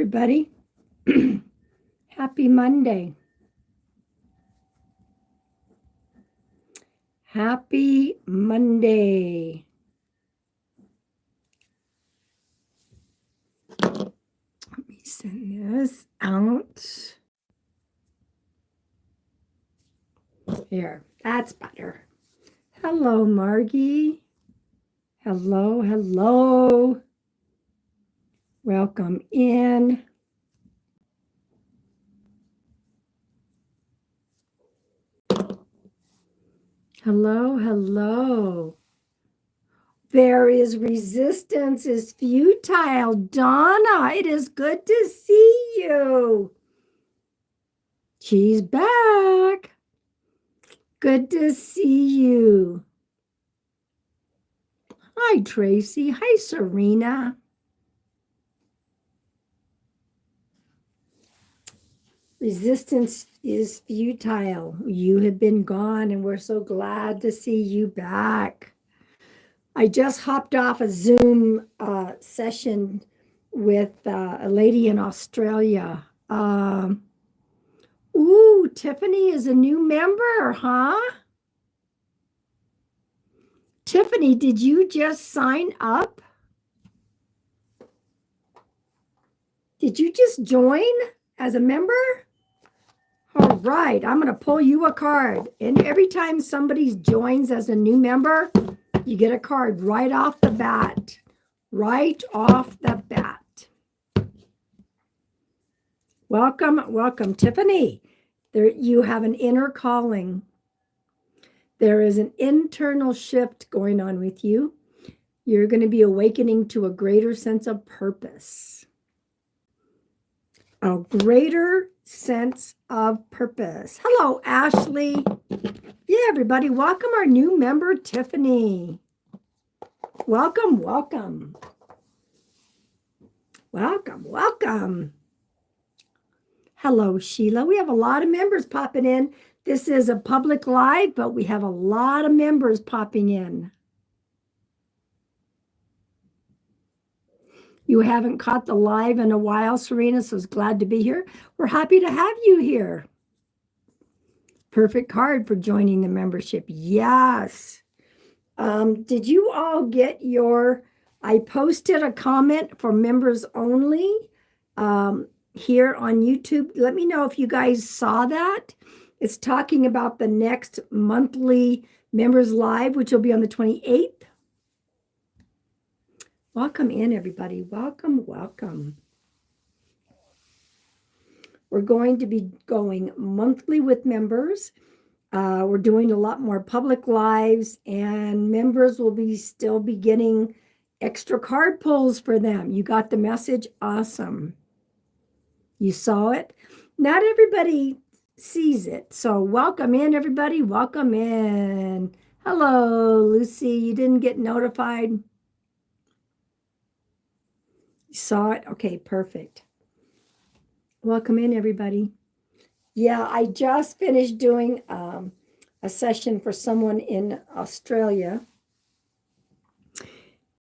everybody. Happy Monday. Happy Monday. Let me send this out. Here, that's better. Hello, Margie. Hello. Welcome in. Hello. There is resistance is futile. Donna, it is good to see you. She's back. Good to see you. Hi, Tracy. Hi, Serena. Resistance is futile. You have been gone, and we're so glad to see you back. I just hopped off a Zoom session with a lady in Australia. Ooh, Tiffany is a new member, huh? Tiffany, did you just sign up? Did you just join as a member? All right, I'm going to pull you a card. And every time somebody joins as a new member, you get a card right off the bat. Right off the bat. Welcome, Tiffany. There, you have an inner calling. There is an internal shift going on with you. You're going to be awakening to a greater sense of purpose. A greater sense of purpose. Hello, Ashley. Yeah, everybody, welcome our new member, Tiffany. Welcome. Hello, Sheila. We have a lot of members popping in. This is a public live, but we have a lot of members popping in. You haven't caught the live in a while, Serena, so it's glad to be here. We're happy to have you here. Perfect card for joining the membership. Yes. Did you all get I posted a comment for members only here on YouTube. Let me know if you guys saw that. It's talking about the next monthly members live, which will be on the 28th. Welcome in, everybody. Welcome. We're going to be going monthly with members. We're doing a lot more public lives, and members will still be getting extra card pulls for them. You got the message? Awesome. You saw it? Not everybody sees it. So welcome in, everybody. Welcome in. Hello, Lucy. You didn't get notified? You saw it? Okay, perfect. Welcome in, everybody. Yeah, I just finished doing a session for someone in Australia.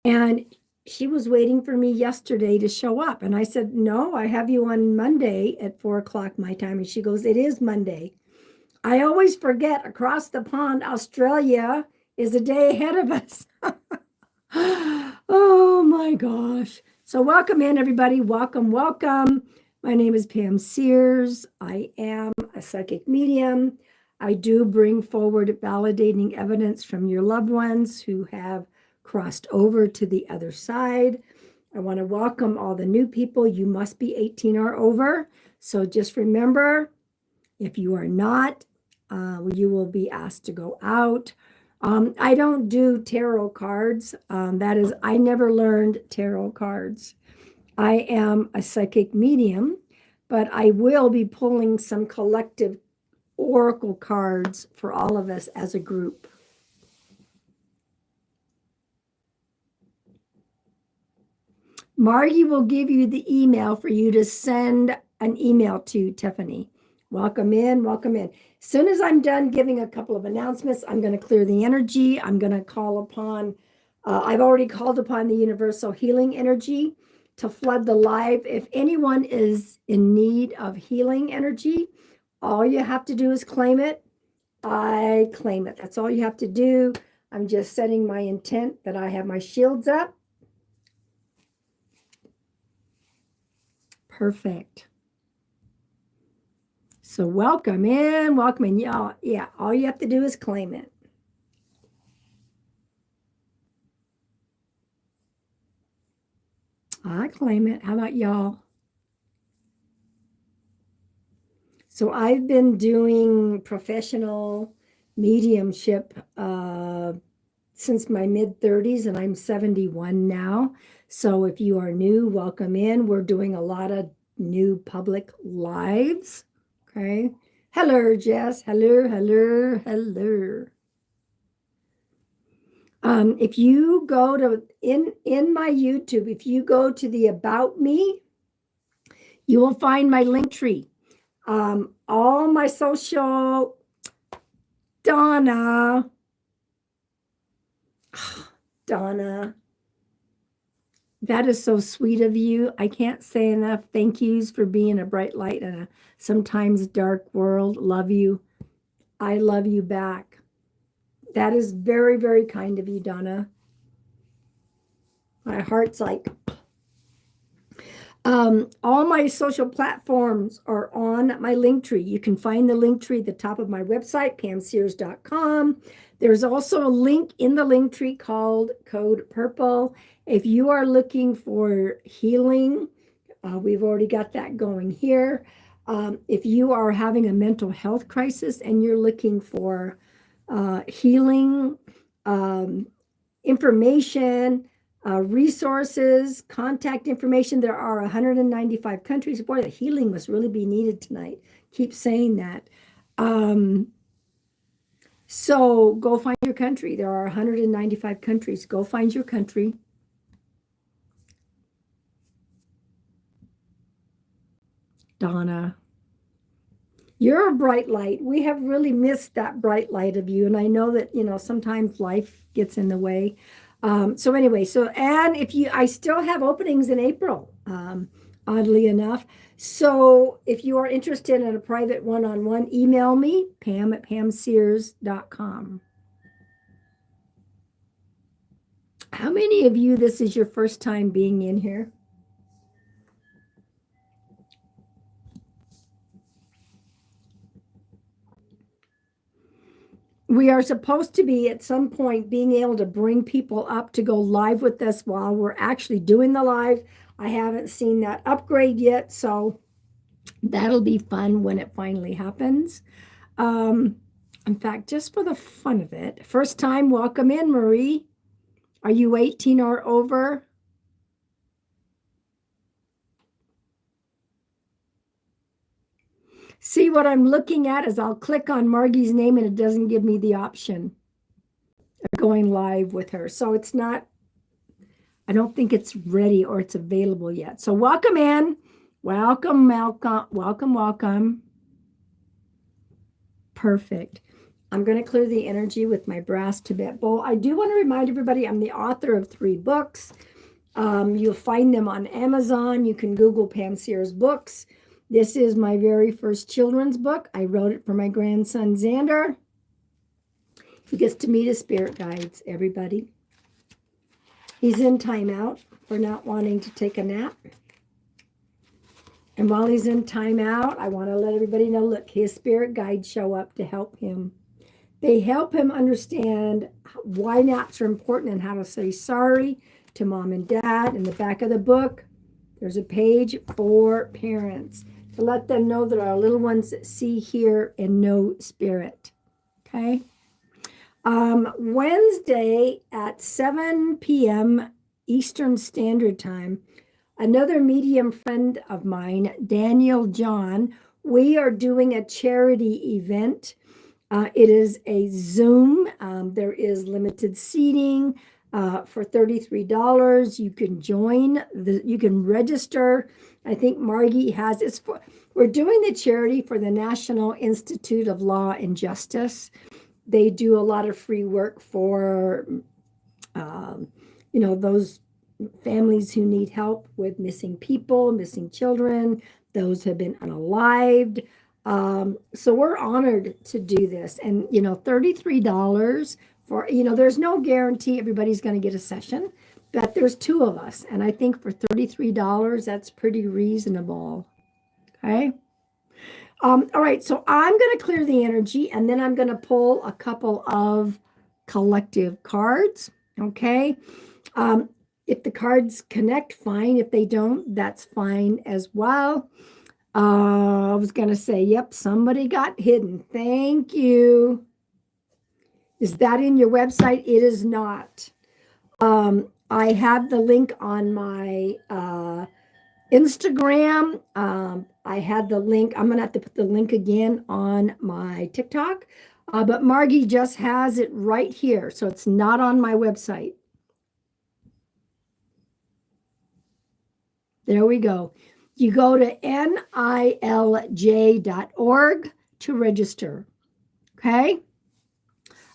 And she was waiting for me yesterday to show up. And I said, no, I have you on Monday at 4:00 my time. And she goes, it is Monday. I always forget across the pond, Australia is a day ahead of us. Oh my gosh. So welcome in, everybody. Welcome. My name is Pam Sears. I am a psychic medium. I do bring forward validating evidence from your loved ones who have crossed over to the other side. I want to welcome all the new people. You must be 18 or over. So just remember, if you are not, you will be asked to go out. I don't do tarot cards. I never learned tarot cards. I am a psychic medium, but I will be pulling some collective oracle cards for all of us as a group. Margie will give you the email for you to send an email to Tiffany. Welcome in. As soon as I'm done giving a couple of announcements, I'm going to clear the energy. I'm going to call upon, I've already called upon the universal healing energy to flood the live. If anyone is in need of healing energy, all you have to do is claim it. I claim it. That's all you have to do. I'm just setting my intent that I have my shields up. Perfect. So welcome in, y'all. Yeah, all you have to do is claim it. I claim it. How about y'all? So I've been doing professional mediumship since my mid-30s, and I'm 71 now. So if you are new, welcome in. We're doing a lot of new public lives. Okay. Hello, Jess. Hello, hello, hello. If you go to in my YouTube, if you go to the About Me, you will find my link tree. All my social, Donna, that is so sweet of you. I can't say enough thank yous for being a bright light in a sometimes dark world. Love you. I love you back. That is very, very kind of you, Donna. My heart's like, all my social platforms are on my link tree. You can find the link tree at the top of my website, pamsears.com. There's also a link in the link tree called Code Purple. If you are looking for healing, we've already got that going here. If you are having a mental health crisis and you're looking for healing information, resources, contact information. There are 195 countries. Boy, the healing must really be needed tonight. Keep saying that. So go find your country. There are 195 countries. Go find your country. Donna, you're a bright light. We have really missed that bright light of you. And I know that, sometimes life gets in the way. So anyway, and I still have openings in April, oddly enough. So if you are interested in a private one-on-one, email me, pam@pamsears.com. How many of you, this is your first time being in here? We are supposed to be at some point being able to bring people up to go live with us while we're actually doing the live. I haven't seen that upgrade yet, so that'll be fun when it finally happens. In fact, just for the fun of it, first time, welcome in, Marie. Are you 18 or over? See, what I'm looking at is I'll click on Margie's name and it doesn't give me the option of going live with her. So it's not, I don't think it's ready or it's available yet. So welcome in. Welcome, Malcolm. Welcome. Perfect. I'm going to clear the energy with my brass Tibet bowl. I do want to remind everybody I'm the author of 3 books. You'll find them on Amazon. You can Google Pam Sears books. This is my very first children's book. I wrote it for my grandson, Xander. He gets to meet his spirit guides, everybody. He's in timeout for not wanting to take a nap. And while he's in timeout, I want to let everybody know, look, his spirit guides show up to help him. They help him understand why naps are important and how to say sorry to mom and dad. In the back of the book, there's a page for parents to let them know that our little ones see, hear, and know spirit. Okay. Wednesday at 7 p.m. Eastern Standard Time, another medium friend of mine, Daniel John, we are doing a charity event. It is a Zoom. There is limited seating for $33. You can join, you can register. I think Margie has, we're doing the charity for the National Institute of Law and Justice. They do a lot of free work for, those families who need help with missing people, missing children, those who have been unalived. So we're honored to do this. And, $33 for, there's no guarantee everybody's going to get a session, but there's two of us. And I think for $33, that's pretty reasonable. Okay. All right. So I'm going to clear the energy, and then I'm going to pull a couple of collective cards. Okay. If the cards connect, fine. If they don't, that's fine as well. I was going to say, yep, somebody got hidden. Thank you. Is that in your website? It is not. I have the link on my Instagram. I had the link. I'm going to have to put the link again on my TikTok. But Margie just has it right here. So it's not on my website. There we go. You go to nilj.org to register. Okay.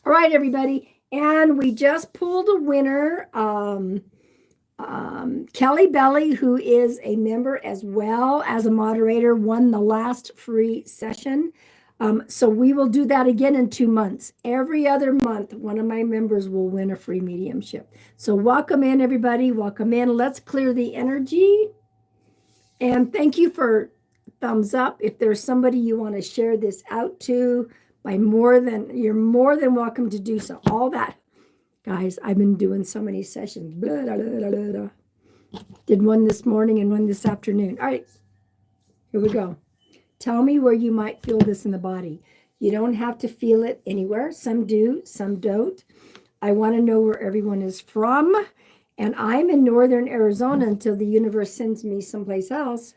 All right, everybody. And we just pulled a winner. Kelly Belly, who is a member as well as a moderator, won the last free session. So we will do that again in 2 months. Every other month, one of my members will win a free mediumship. So welcome in, everybody. Welcome in. Let's clear the energy. And thank you for thumbs up. If there's somebody you want to share this out to, you're more than welcome to do so. All that. Guys, I've been doing so many sessions. Blah, blah, blah, blah, blah. Did one this morning and one this afternoon. All right, here we go. Tell me where you might feel this in the body. You don't have to feel it anywhere. Some do, some don't. I want to know where everyone is from. And I'm in northern Arizona until the universe sends me someplace else.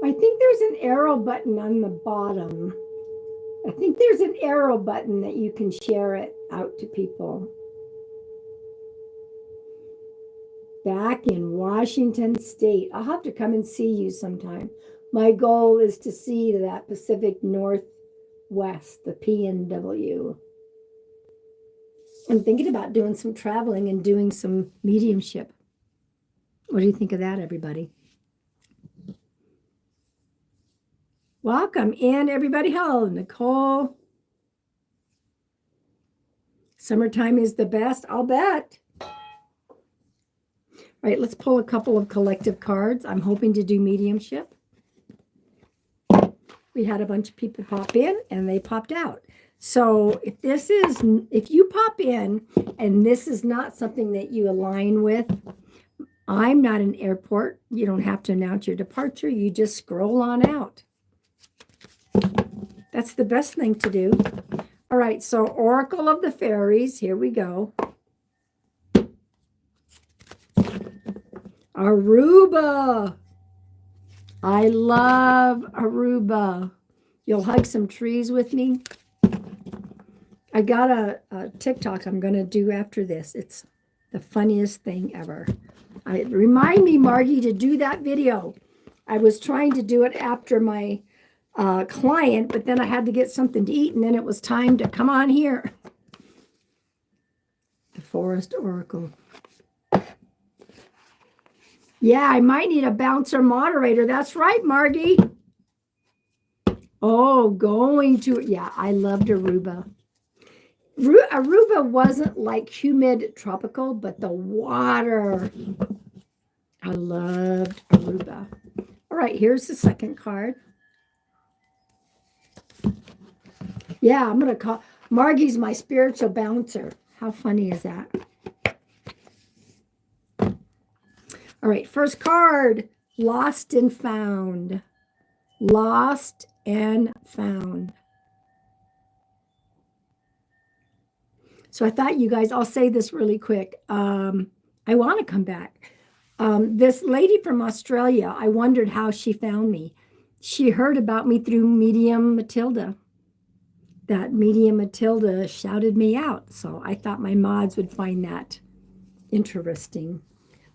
I think there's an arrow button on the bottom. I think there's an arrow button that you can share it out to people. Back in Washington State. I'll have to come and see you sometime. My goal is to see that Pacific Northwest, the PNW. I'm thinking about doing some traveling and doing some mediumship. What do you think of that, everybody? Welcome in, everybody. Hello, Nicole. Summertime is the best, I'll bet. All right, let's pull a couple of collective cards. I'm hoping to do mediumship. We had a bunch of people pop in and they popped out. So if you pop in and this is not something that you align with, I'm not an airport. You don't have to announce your departure. You just scroll on out. That's the best thing to do. All right, so Oracle of the Fairies, here we go. Aruba. I love Aruba. You'll hug some trees with me. I got a TikTok I'm going to do after this. It's the funniest thing ever. Remind me, Margie, to do that video. I was trying to do it after my client, but then I had to get something to eat, and then it was time to come on here. The Forest Oracle. Yeah, I might need a bouncer moderator. That's right, Margie. Oh, yeah, I loved Aruba. Aruba wasn't like humid tropical, but the water. I loved Aruba. All right, here's the second card. Yeah, I'm going to call Margie's my spiritual bouncer. How funny is that? All right, first card, Lost and Found. Lost and Found. So I thought you guys, I'll say this really quick. I want to come back. This lady from Australia, I wondered how she found me. She heard about me through medium Matilda. that medium Matilda shouted me out. So I thought my mods would find that interesting.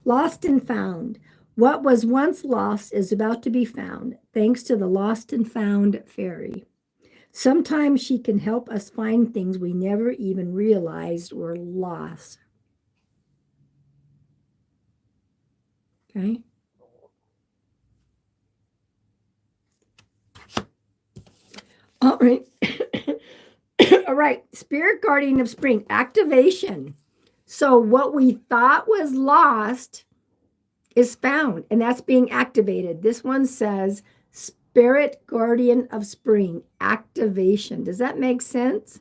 Lost and found. What was once lost is about to be found, thanks to the Lost and Found fairy. Sometimes she can help us find things we never even realized were lost. Okay. All right. All right. Spirit Guardian of Spring activation. So what we thought was lost is found, and that's being activated. This one says Spirit Guardian of Spring activation. Does that make sense?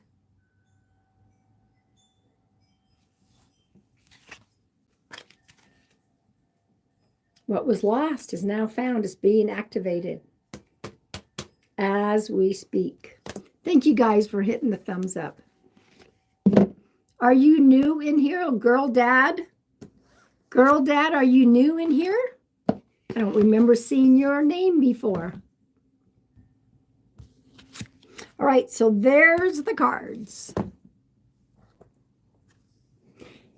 What was lost is now found, is being activated as we speak. Thank you guys for hitting the thumbs up. Are you new in here? Oh, Girl Dad? Girl Dad, are you new in here? I don't remember seeing your name before. All right, so there's the cards.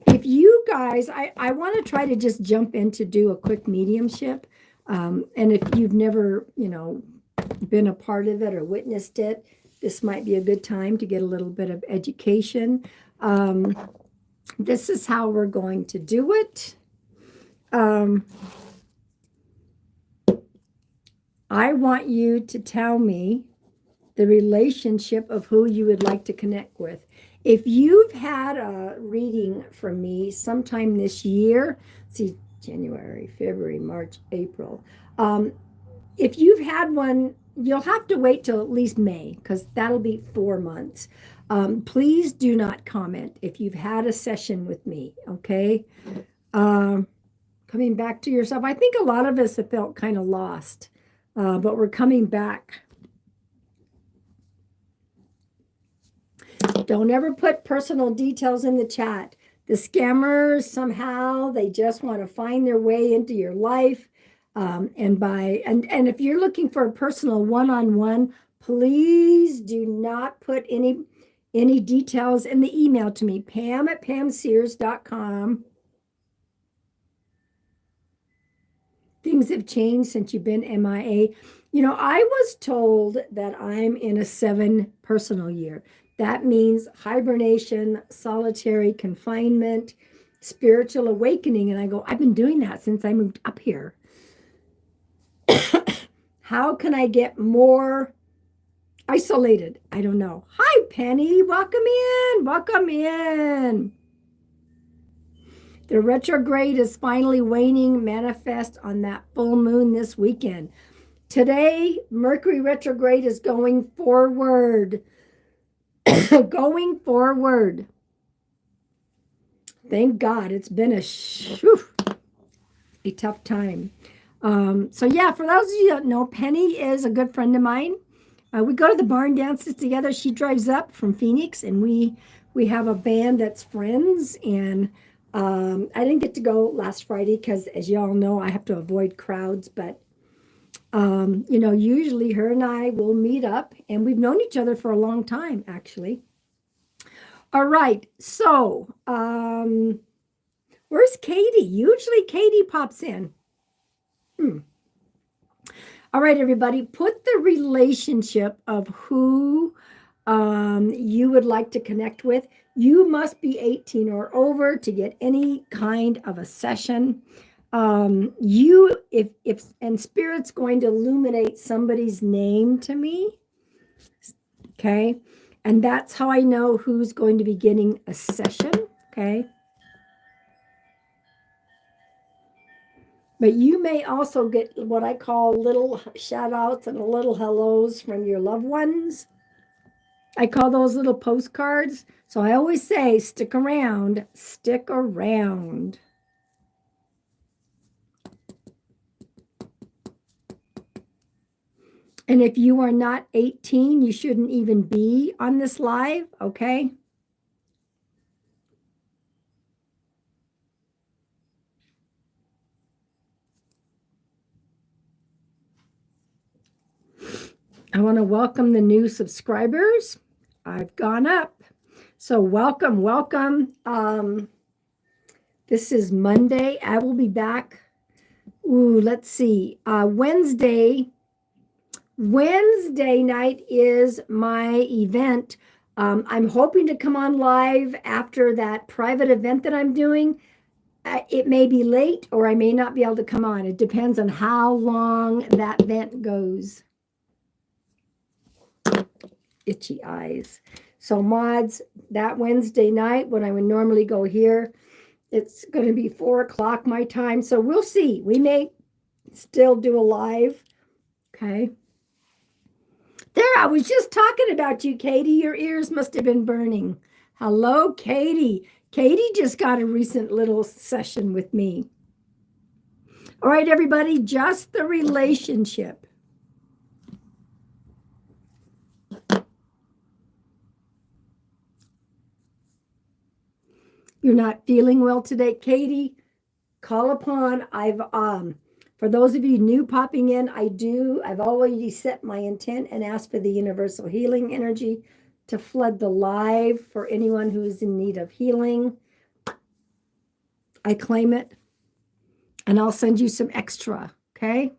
If you guys, I want to try to just jump in to do a quick mediumship. And if you've never, been a part of it or witnessed it, this might be a good time to get a little bit of education. This is how we're going to do it. I want you to tell me the relationship of who you would like to connect with. If you've had a reading from me sometime this year, see, January, February, March, April. If you've had one, you'll have to wait till at least May, because that'll be 4 months. Please do not comment if you've had a session with me, okay? Coming back to yourself. I think a lot of us have felt kind of lost, but we're coming back. Don't ever put personal details in the chat. The scammers, somehow, they just want to find their way into your life. And if you're looking for a personal one-on-one, please do not put any details in the email to me, pam@pamsears.com. Things have changed since you've been MIA. I was told that I'm in a 7 personal year. That means hibernation, solitary confinement, spiritual awakening. And I go, I've been doing that since I moved up here. How can I get more isolated? I don't know. Hi, Penny. Welcome in. Welcome in. The retrograde is finally waning. Manifest on that full moon this weekend. Today, Mercury retrograde is going forward. Going forward. Thank God. It's been a tough time. So yeah, for those of you that know, Penny is a good friend of mine. We go to the barn dances together. She drives up from Phoenix, and we have a band that's friends. And I didn't get to go last Friday because, as y'all know, I have to avoid crowds. But usually her and I will meet up, and we've known each other for a long time, actually. All right, so where's Katie? Usually Katie pops in. All right, everybody, put the relationship of who you would like to connect with. You must be 18 or over to get any kind of a session. If Spirit's going to illuminate somebody's name to me, okay? And that's how I know who's going to be getting a session, okay? But you may also get what I call little shout outs and little hellos from your loved ones. I call those little postcards. So I always say, stick around, stick around. And if you are not 18, you shouldn't even be on this live, okay? I want to welcome the new subscribers. I've gone up. So welcome, welcome. This is Monday. I will be back. Let's see. Wednesday night is my event. I'm hoping to come on live after that private event that I'm doing. It may be late or I may not be able to come on. It depends on how long that event goes. Itchy eyes. So mods, that Wednesday night when I would normally go here, it's going to be 4 o'clock my time. So we'll see. We may still do a live. Okay. There, I was just talking about you, Katie. Your ears must have been burning. Hello, Katie. Katie just got a recent little session with me. All right, everybody, just the relationship. You're not feeling well today, Katie? Call upon. For those of you new popping in, I've already set my intent and asked for the universal healing energy to flood the live for anyone who is in need of healing. I claim it, and I'll send you some extra, okay?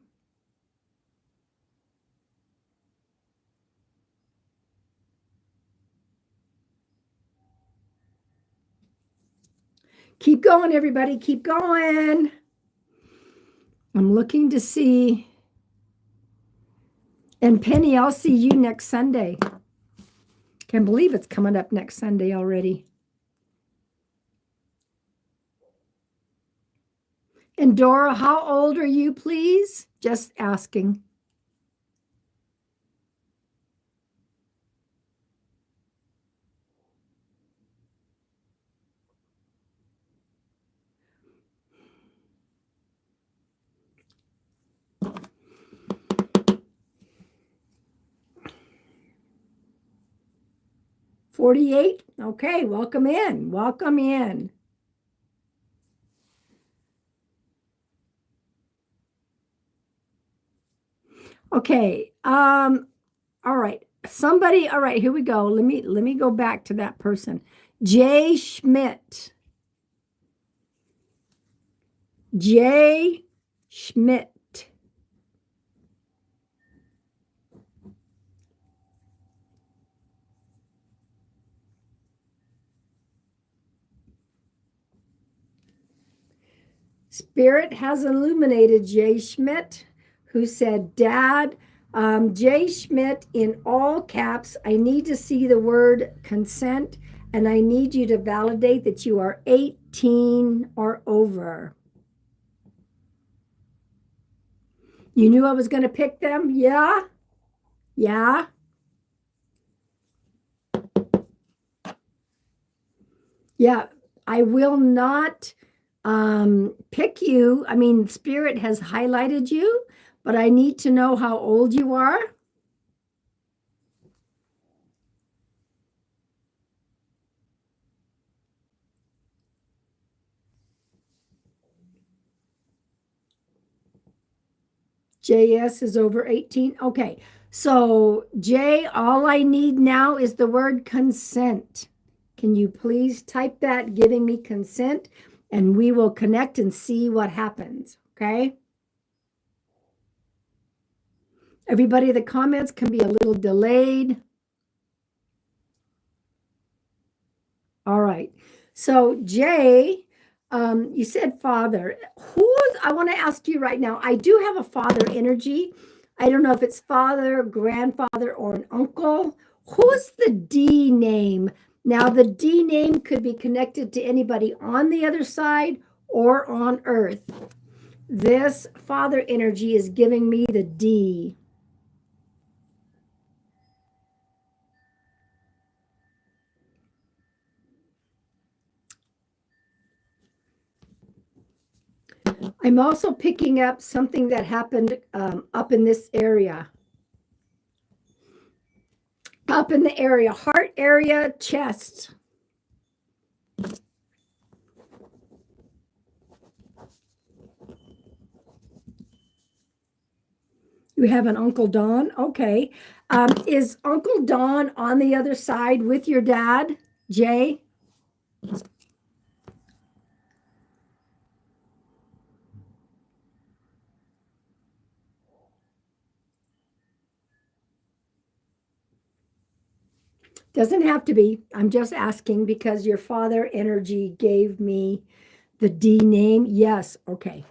Keep going, everybody. Keep going. I'm looking to see. And Penny, I'll see you next Sunday. Can't believe it's coming up next Sunday already. And Dora, how old are you, please? Just asking. $48. Okay, welcome in. Welcome in. Okay. All right. Somebody, all right, here we go. Let me go back to that person. Jay Schmidt. Jay Schmidt. Spirit has illuminated Jay Schmidt, who said, Dad, Jay Schmidt in all caps, I need to see the word consent, and I need you to validate that you are 18 or over. You knew I was going to pick them? Yeah? Yeah? Yeah, I will not pick you. I mean, Spirit has highlighted you, but I need to know how old you are. JS is over 18. Okay. So, Jay, all I need now is the word consent. Can you please type that, giving me consent, and we will connect and see what happens. Okay. Everybody, the comments can be a little delayed. All right. So, Jay, you said father. I want to ask you right now. I do have a father energy. I don't know if it's father, grandfather, or an uncle. Who's the D name? Now, the D name could be connected to anybody on the other side or on Earth. This father energy is giving me the D. I'm also picking up something that happened up in this area. Up in the area, heart area, chest. You have an Uncle Don? Okay. Is Uncle Don on the other side with your dad, Jay? Doesn't have to be. I'm just asking because your father energy gave me the D name. Yes. Okay.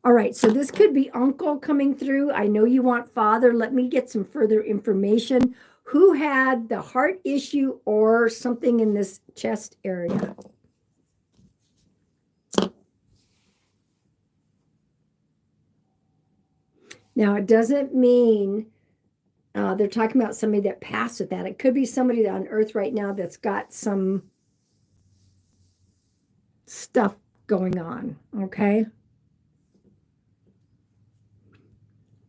All right. So this could be uncle coming through. I know you want father. Let me get some further information. Who had the heart issue or something in this chest area? Now, it doesn't mean they're talking about somebody that passed with that. It could be somebody on earth right now that's got some stuff going on, okay?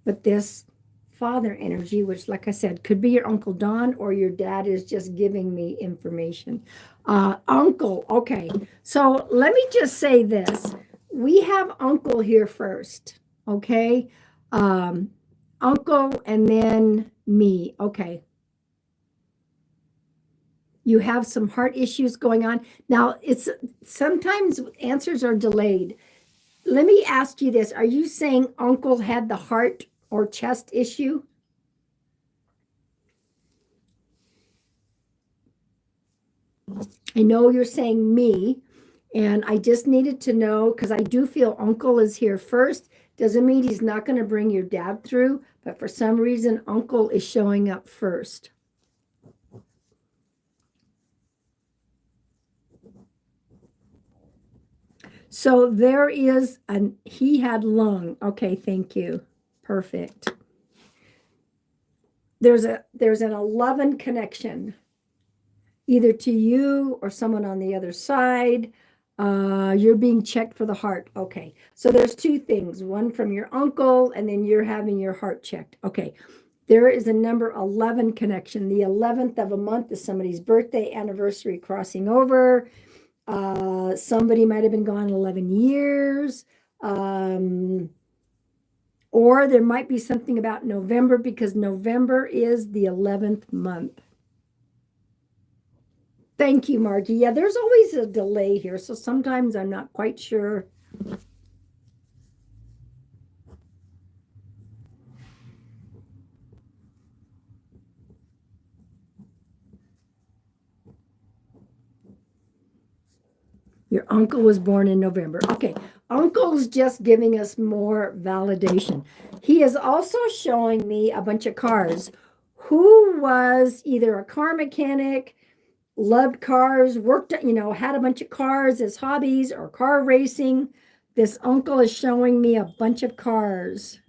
But this father energy, which, like I said, could be your Uncle Don or your dad is just giving me information. Uncle, okay. So let me just say this. We have uncle here first, okay? Uncle and then me, okay. You have some heart issues going on. Now, it's sometimes answers are delayed. Let me ask you this. Are you saying uncle had the heart or chest issue? I know you're saying me, and I just needed to know because I do feel uncle is here first. Doesn't mean he's not going to bring your dad through, but for some reason, uncle is showing up first. So there is he had lung. Okay, thank you. Perfect. There's an 11 connection, either to you or someone on the other side. You're being checked for the heart. Okay, so there's two things, one from your uncle, and then you're having your heart checked. Okay, there is a number 11 connection. The 11th of a month is somebody's birthday, anniversary crossing over. Somebody might have been gone 11 years. Or there might be something about November because November is the 11th month. Thank you, Margie. Yeah, there's always a delay here, so sometimes I'm not quite sure. Your uncle was born in November. Okay, uncle's just giving us more validation. He is also showing me a bunch of cars. Who was either a car mechanic, loved cars, worked, had a bunch of cars as hobbies or car racing. This uncle is showing me a bunch of cars.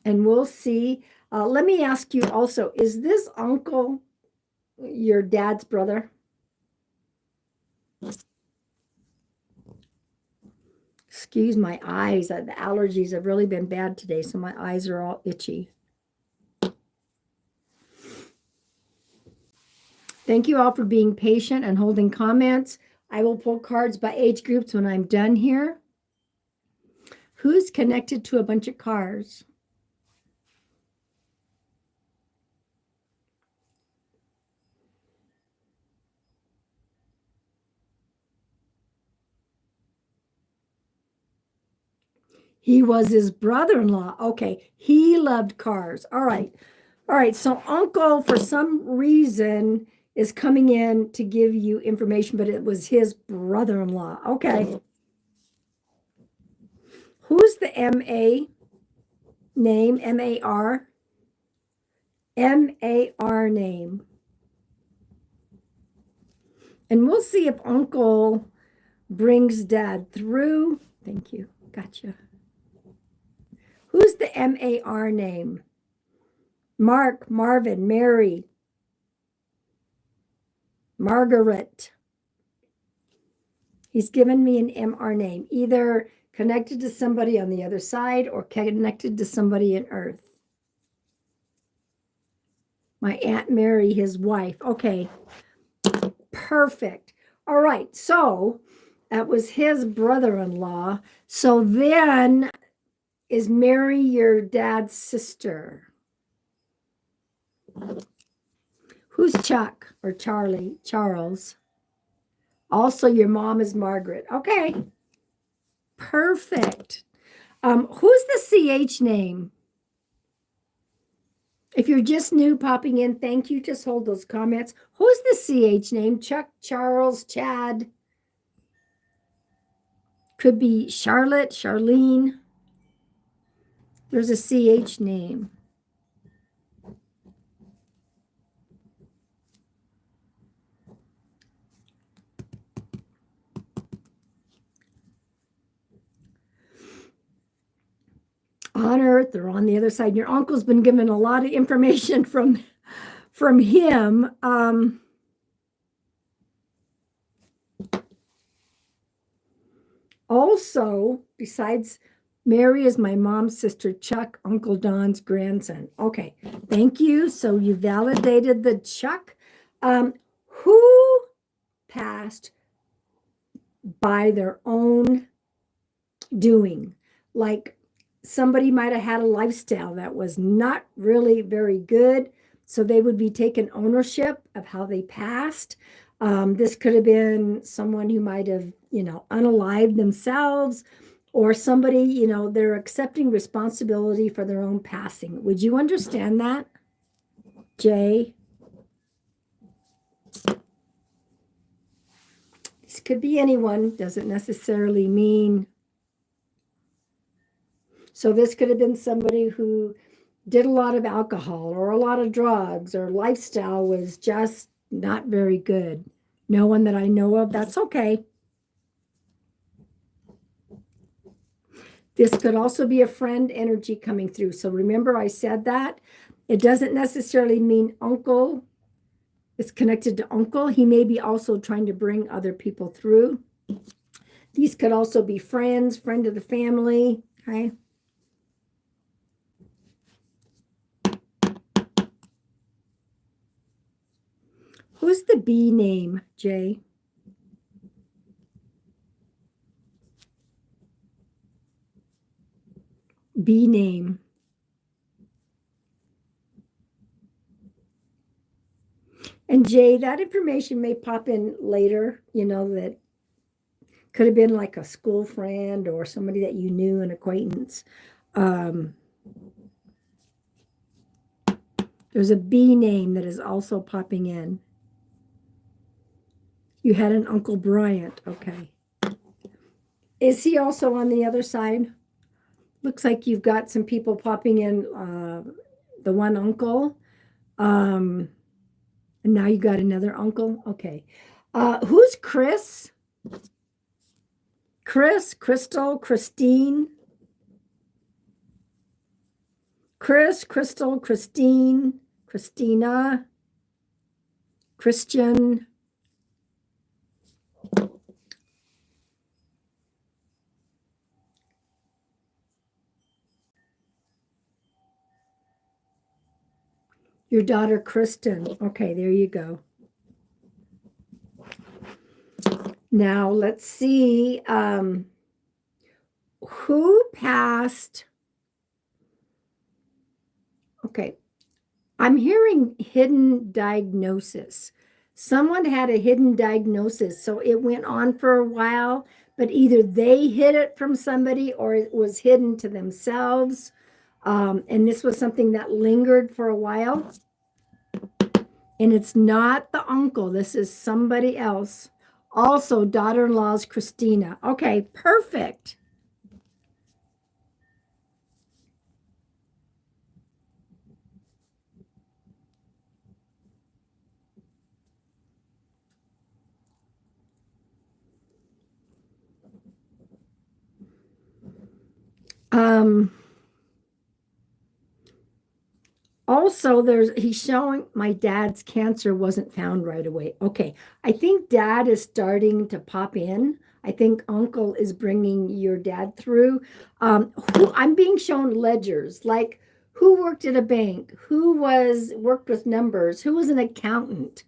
And we'll see. Let me ask you also, is this uncle your dad's brother? Excuse my eyes. The allergies have really been bad today, so my eyes are all itchy. Thank you all for being patient and holding comments. I will pull cards by age groups when I'm done here. Who's connected to a bunch of cars? He was his brother-in-law. Okay, he loved cars. All right. All right, so uncle, for some reason, is coming in to give you information, but it was his brother-in-law. Okay. Who's the M-A name? M-A-R? M-A-R name. And we'll see if uncle brings dad through. Thank you. Gotcha. Who's the M-A-R name? Mark, Marvin, Mary, Margaret. He's given me an M-R name, either connected to somebody on the other side or connected to somebody in Earth. My Aunt Mary, his wife. Okay, perfect. All right, so that was his brother-in-law. So then Is Mary your dad's sister? Who's Chuck or Charlie? Charles. Also, your mom is Margaret. Okay. Perfect. Who's the CH name? If you're just new popping in, thank you. Just hold those comments. Who's the CH name? Chuck, Charles, Chad. Could be Charlotte, Charlene. There's a CH name. On Earth or on the other side. Your uncle's been given a lot of information from him. Also, besides Mary is my mom's sister, Chuck, Uncle Don's grandson. Okay, thank you. So you validated the Chuck. Who passed by their own doing? Like somebody might have had a lifestyle that was not really very good, so they would be taking ownership of how they passed. This could have been someone who might have, unalived themselves, or somebody, they're accepting responsibility for their own passing. Would you understand that, Jay? This could be anyone, doesn't necessarily mean. So this could have been somebody who did a lot of alcohol or a lot of drugs, or lifestyle was just not very good. No one that I know of. That's okay. This could also be a friend energy coming through. So remember I said that. It doesn't necessarily mean uncle. It's connected to uncle. He may be also trying to bring other people through. These could also be friends, friend of the family. Okay. Who's the B name, Jay? B name. And Jay, that information may pop in later, that could have been like a school friend or somebody that you knew, an acquaintance. There's a B name that is also popping in. You had an Uncle Bryant. Okay. Is he also on the other side? Looks like you've got some people popping in, the one uncle. And now you got another uncle. Okay. Who's Chris? Chris, Crystal, Christine. Chris, Crystal, Christine, Christina, Christian. Your daughter, Kristen. Okay, there you go. Now, let's see. Who passed? Okay. I'm hearing hidden diagnosis. Someone had a hidden diagnosis, so it went on for a while, but either they hid it from somebody or it was hidden to themselves. And this was something that lingered for a while. And it's not the uncle. This is somebody else. Also, daughter-in-law's Christina. Okay, perfect. Also, he's showing my dad's cancer wasn't found right away. Okay, I think dad is starting to pop in. I think uncle is bringing your dad through. I'm being shown ledgers, like who worked at a bank, who worked with numbers, who was an accountant,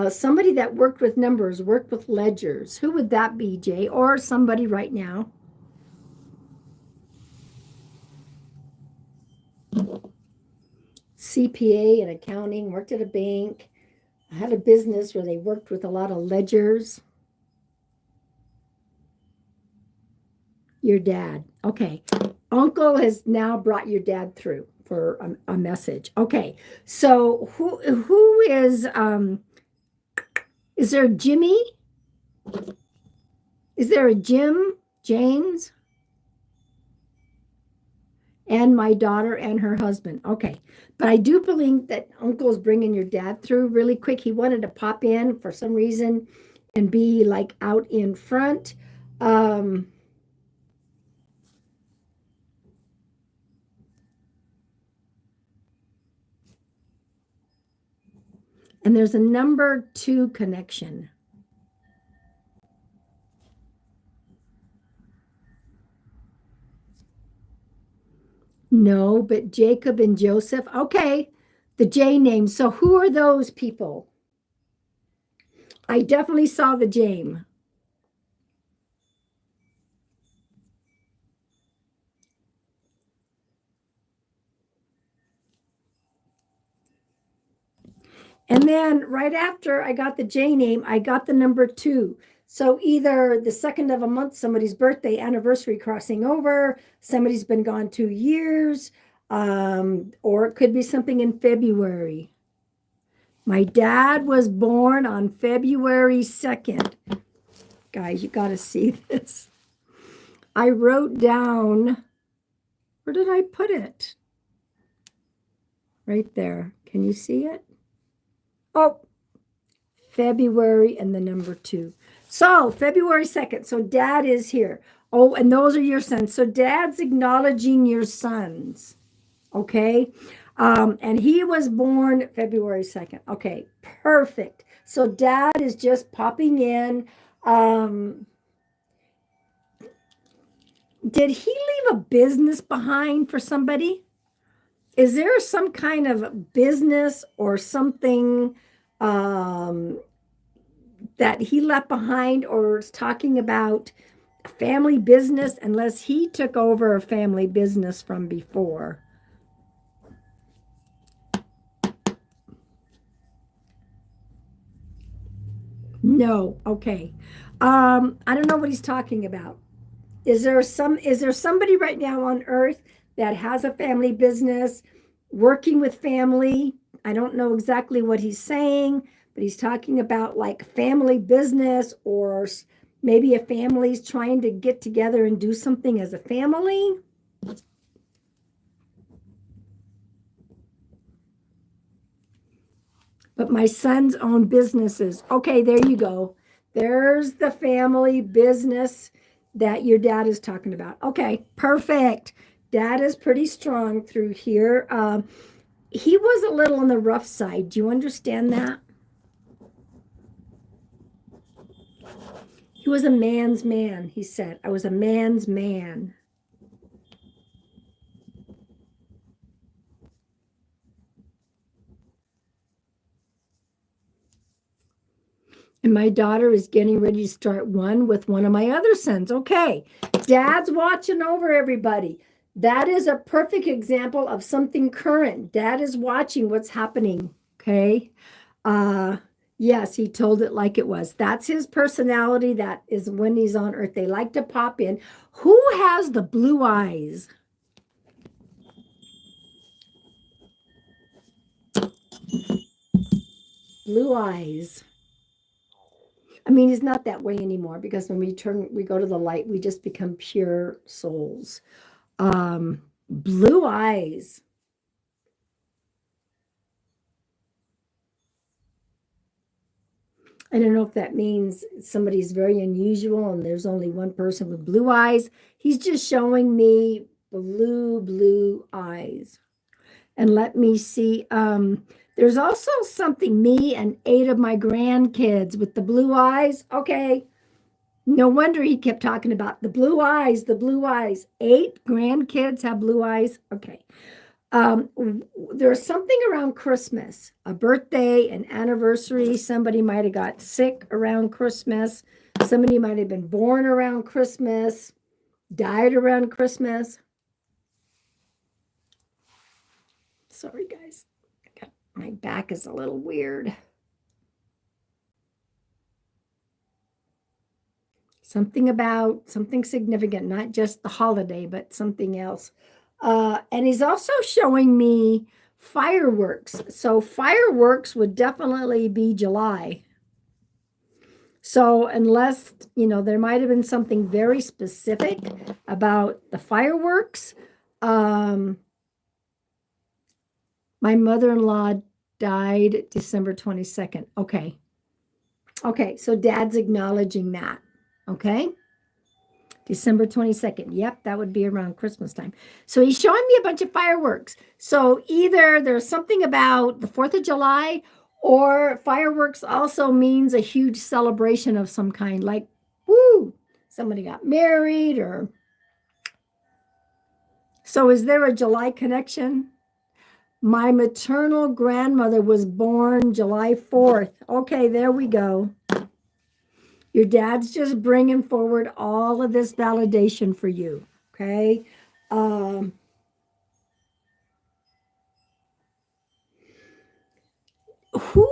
somebody that worked with numbers, worked with ledgers. Who would that be, Jay? Or somebody right now? CPA and accounting, worked at a bank. I had a business where they worked with a lot of ledgers. Your dad. Okay. Uncle has now brought your dad through for a message. Okay. So who is there Jimmy? Is there a Jim? James? And my daughter and her husband. Okay. But I do believe that Uncle's bringing your dad through really quick. He wanted to pop in for some reason and be like out in front. And there's a number 2 connection. No, but Jacob and Joseph. Okay, the J name. So who are those people? I definitely saw the James. And then right after I got the J name, I got the number 2. So either the second of a month, somebody's birthday, anniversary crossing over, somebody's been gone 2 years, or it could be something in February. My dad was born on February 2nd. Guys, you got to see this. I wrote down, where did I put it? Right there. Can you see it? Oh, February and the number 2. So February 2nd. So dad is here. Oh, and those are your sons. So dad's acknowledging your sons. Okay. And he was born February 2nd. Okay, perfect. So dad is just popping in. Did he leave a business behind for somebody? Is there some kind of business or something that he left behind, or is talking about family business, unless he took over a family business from before? No. Okay. I don't know what he's talking about. Is there somebody right now on earth that has a family business, working with family? I don't know exactly what he's saying, but he's talking about like family business, or maybe a family's trying to get together and do something as a family. But my sons own businesses. Okay, there you go. There's the family business that your dad is talking about. Okay, perfect. Dad is pretty strong through here. He was a little on the rough side. Do you understand that? He was a man's man, he said. I was a man's man. And my daughter is getting ready to start one with one of my other sons. Okay, dad's watching over everybody. That is a perfect example of something current. Dad is watching what's happening. Okay. Yes, he told it like it was. That's his personality. That is when he's on earth. They like to pop in. Who has the blue eyes? Blue eyes. I mean, he's not that way anymore, because when we go to the light, we just become pure souls. Blue eyes. I don't know if that means somebody's very unusual and there's only one person with blue eyes. He's just showing me blue eyes. And let me see. There's also something, me and 8 of my grandkids with the blue eyes. Okay. No wonder he kept talking about the blue eyes, the blue eyes. 8 grandkids have blue eyes. Okay. There's something around Christmas, a birthday, an anniversary. Somebody might have got sick around Christmas. Somebody might have been born around Christmas, died around Christmas. Sorry, guys. My back is a little weird. Something about something significant, not just the holiday, but something else. And he's also showing me fireworks. So fireworks would definitely be July. So unless, there might have been something very specific about the fireworks. My mother-in-law died December 22nd. Okay. Okay, so Dad's acknowledging that. Okay. December 22nd. Yep, that would be around Christmas time. So he's showing me a bunch of fireworks. So either there's something about the 4th of July, or fireworks also means a huge celebration of some kind, like, woo, somebody got married or. So is there a July connection? My maternal grandmother was born July 4th. Okay, there we go. Your dad's just bringing forward all of this validation for you, okay? Who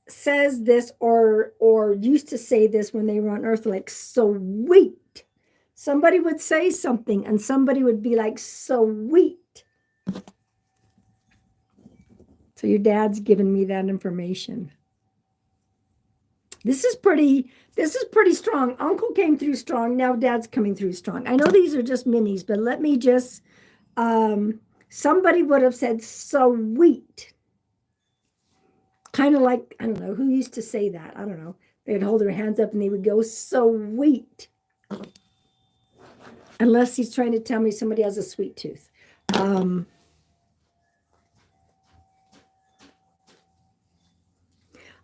says this or used to say this when they were on Earth, like, sweet? Somebody would say something and somebody would be like, sweet. So your dad's giving me that information. This is pretty strong. Uncle came through strong. Now Dad's coming through strong. I know these are just minis, but let me just, somebody would have said sweet. Kind of like, I don't know, who used to say that? I don't know. They'd hold their hands up and they would go sweet. Unless he's trying to tell me somebody has a sweet tooth.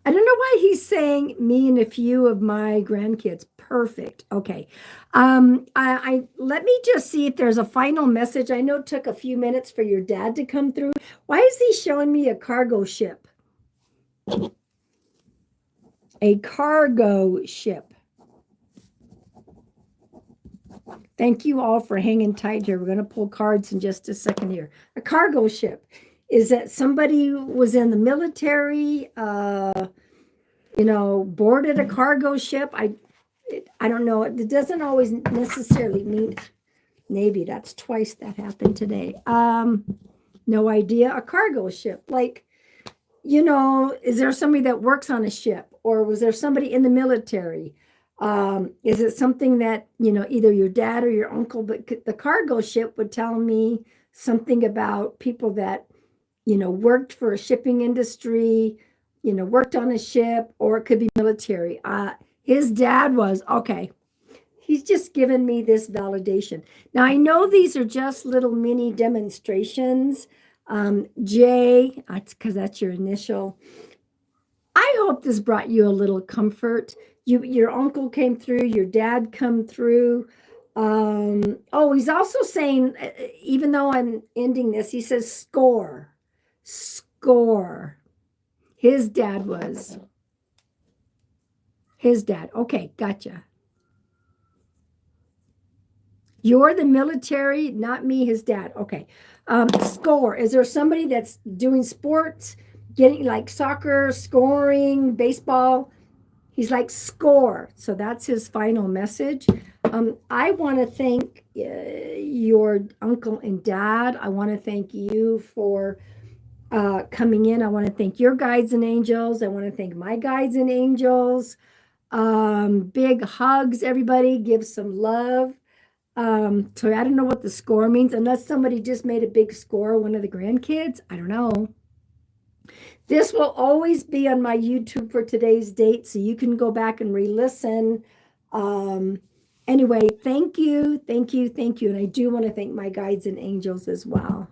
I don't know why he's saying me and a few of my grandkids. Perfect. Okay. I let me just see if there's a final message. I know it took a few minutes for your dad to come through. Why is he showing me a cargo ship? A cargo ship. Thank you all for hanging tight here. We're going to pull cards in just a second here. A cargo ship. Is that somebody was in the military, boarded a cargo ship? I don't know. It doesn't always necessarily mean Navy. That's twice that happened today. No idea. A cargo ship. Like, is there somebody that works on a ship? Or was there somebody in the military? Is it something that, either your dad or your uncle, but the cargo ship would tell me something about people that, worked for a shipping industry, worked on a ship, or it could be military. His dad was, okay. He's just given me this validation. Now, I know these are just little mini demonstrations. J, that's because that's your initial. I hope this brought you a little comfort. Your uncle came through, your dad come through. He's also saying, even though I'm ending this, he says score. His dad. Okay, gotcha. You're the military, not me, his dad. Okay. Score. Is there somebody that's doing sports, getting like soccer, scoring, baseball? He's like, score. So that's his final message. I want to thank your uncle and dad. I want to thank you for coming in. I want to thank your guides and angels. I want to thank my guides and angels. Big hugs, everybody. Give some love. So I don't know what the score means, unless somebody just made a big score, one of the grandkids. I don't know. This will always be on my YouTube for today's date, so you can go back and re-listen. Anyway, thank you. And I do want to thank my guides and angels as well.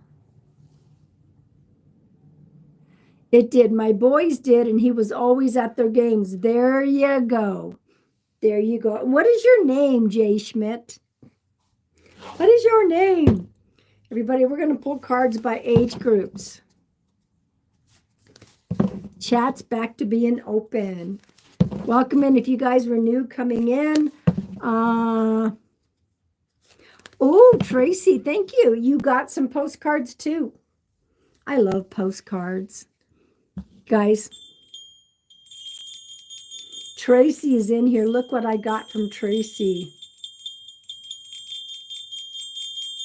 It did. My boys did, and he was always at their games. There you go. What is your name, Jay Schmidt? What is your name? Everybody, we're going to pull cards by age groups. Chat's back to being open. Welcome in. If you guys were new coming in. Oh, Tracy, thank you. You got some postcards too. I love postcards. Guys, Tracy is in here. Look what I got from Tracy.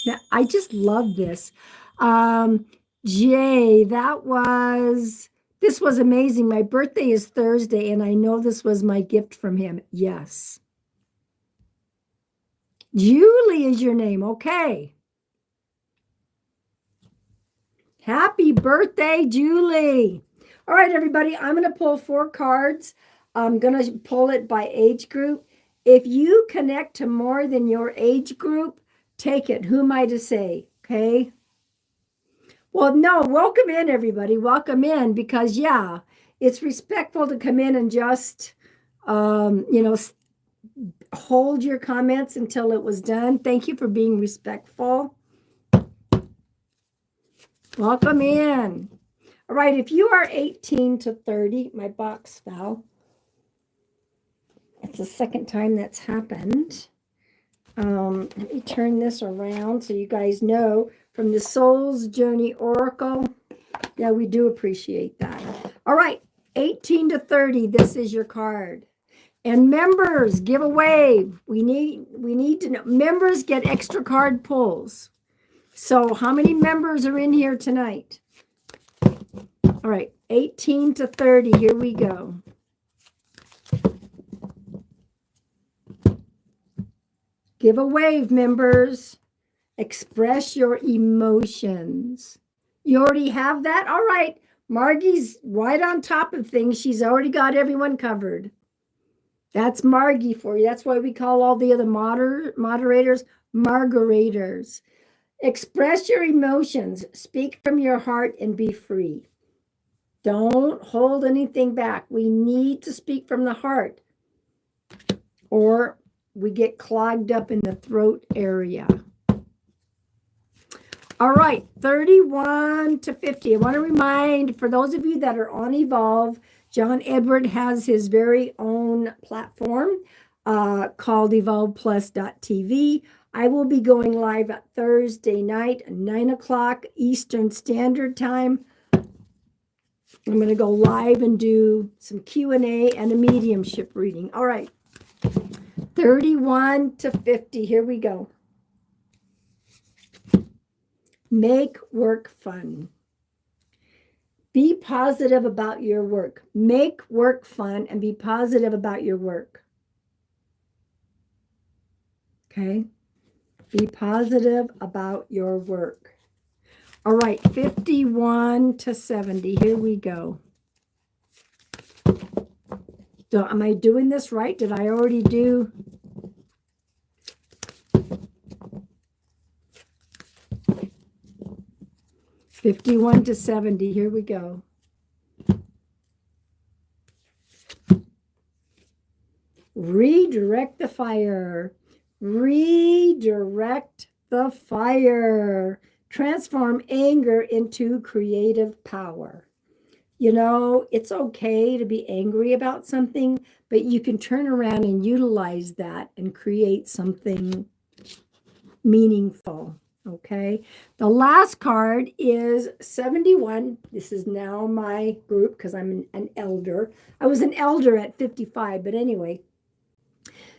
Now, I just love this. Jay, this was amazing. My birthday is Thursday, and I know this was my gift from him. Yes. Julie is your name. Okay. Happy birthday, Julie. All right, everybody. I'm going to pull 4 cards. I'm going to pull it by age group. If you connect to more than your age group, take it. Who am I to say? Okay. Well, no, welcome in, everybody. Welcome in because, yeah, it's respectful to come in and just, hold your comments until it was done. Thank you for being respectful. Welcome in. All right, if you are 18 to 30, my box fell. It's the second time that's happened. Let me turn this around so you guys know from the Soul's Journey Oracle. Yeah, we do appreciate that. All right, 18 to 30, this is your card. And members, give a wave. We need to know. Members get extra card pulls. So how many members are in here tonight? All right, 18 to 30, here we go. Give a wave, members. Express your emotions. You already have that? All right. Margie's right on top of things. She's already got everyone covered. That's Margie for you. That's why we call all the other moderators Margarators. Express your emotions. Speak from your heart and be free. Don't hold anything back. We need to speak from the heart, or we get clogged up in the throat area. All right, 31 to 50. I want to remind, for those of you that are on Evolve, John Edward has his very own platform called evolveplus.tv. I will be going live at Thursday night, 9 o'clock Eastern Standard Time. I'm going to go live and do some Q&A and a mediumship reading. All right, 31 to 50. Here we go. Make work fun. Be positive about your work. Make work fun and be positive about your work. Okay? Be positive about your work. All right, 51 to 70. Here we go. Am I doing this right? Did I already do? $51 to $70. Here we go. Redirect the fire. Redirect the fire. Transform anger into creative power. You know, it's okay to be angry about something, but you can turn around and utilize that and create something meaningful. Okay. The last card is 71. This is now my group because I'm an elder. I was an elder at 55, but anyway,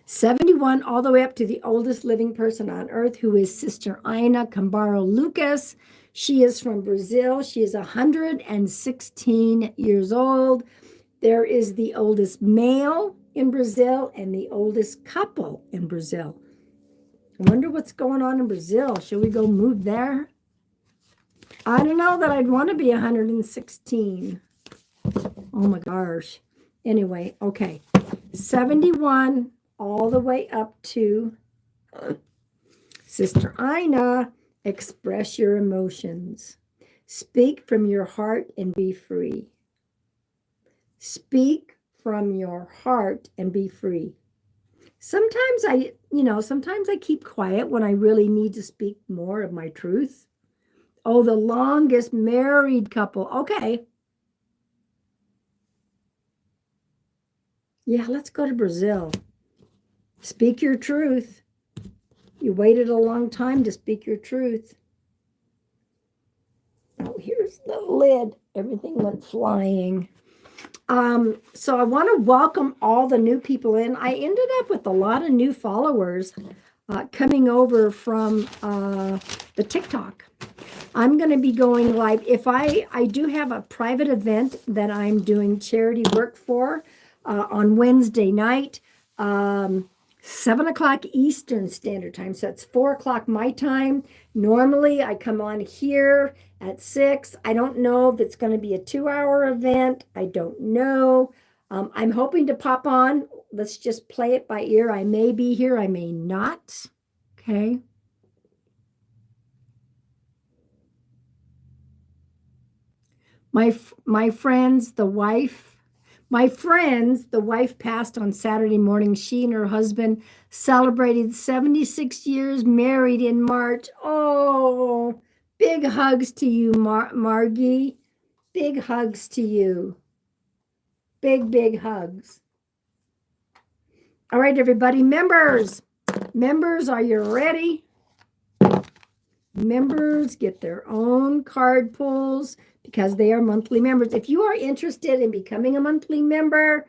71 all the way up to the oldest living person on earth, who is Sister Ina Cambaro Lucas. She is from Brazil. She is 116 years old. There is the oldest male in Brazil and the oldest couple in Brazil. I wonder what's going on in Brazil. Should we go move there? I don't know that I'd want to be 116. Oh my gosh. Anyway, okay. 71 all the way up to Sister Ina. Express your emotions. Speak from your heart and be free. Speak from your heart and be free. Sometimes I keep quiet when I really need to speak more of my truth. Oh, the longest married couple. Okay. Yeah, let's go to Brazil. Speak your truth. You waited a long time to speak your truth. Oh, There's the lid. Everything went flying. So I want to welcome all the new people in. I ended up with a lot of new followers coming over from the TikTok. I'm going to be going live. If I do have a private event that I'm doing charity work for on Wednesday night, 7 o'clock Eastern Standard Time. So it's 4 o'clock my time. Normally I come on here at 6. I don't know if it's going to be a 2-hour event. I don't know. I'm hoping to pop on. Let's just play it by ear. I may be here. I may not. Okay. My friends, the wife passed on Saturday morning. She and her husband celebrated 76 years married in March. Oh, big hugs to you, Margie. Big hugs to you. Big hugs. All right, everybody. Members, are you ready? Members get their own card pulls because they are monthly members. If you are interested in becoming a monthly member,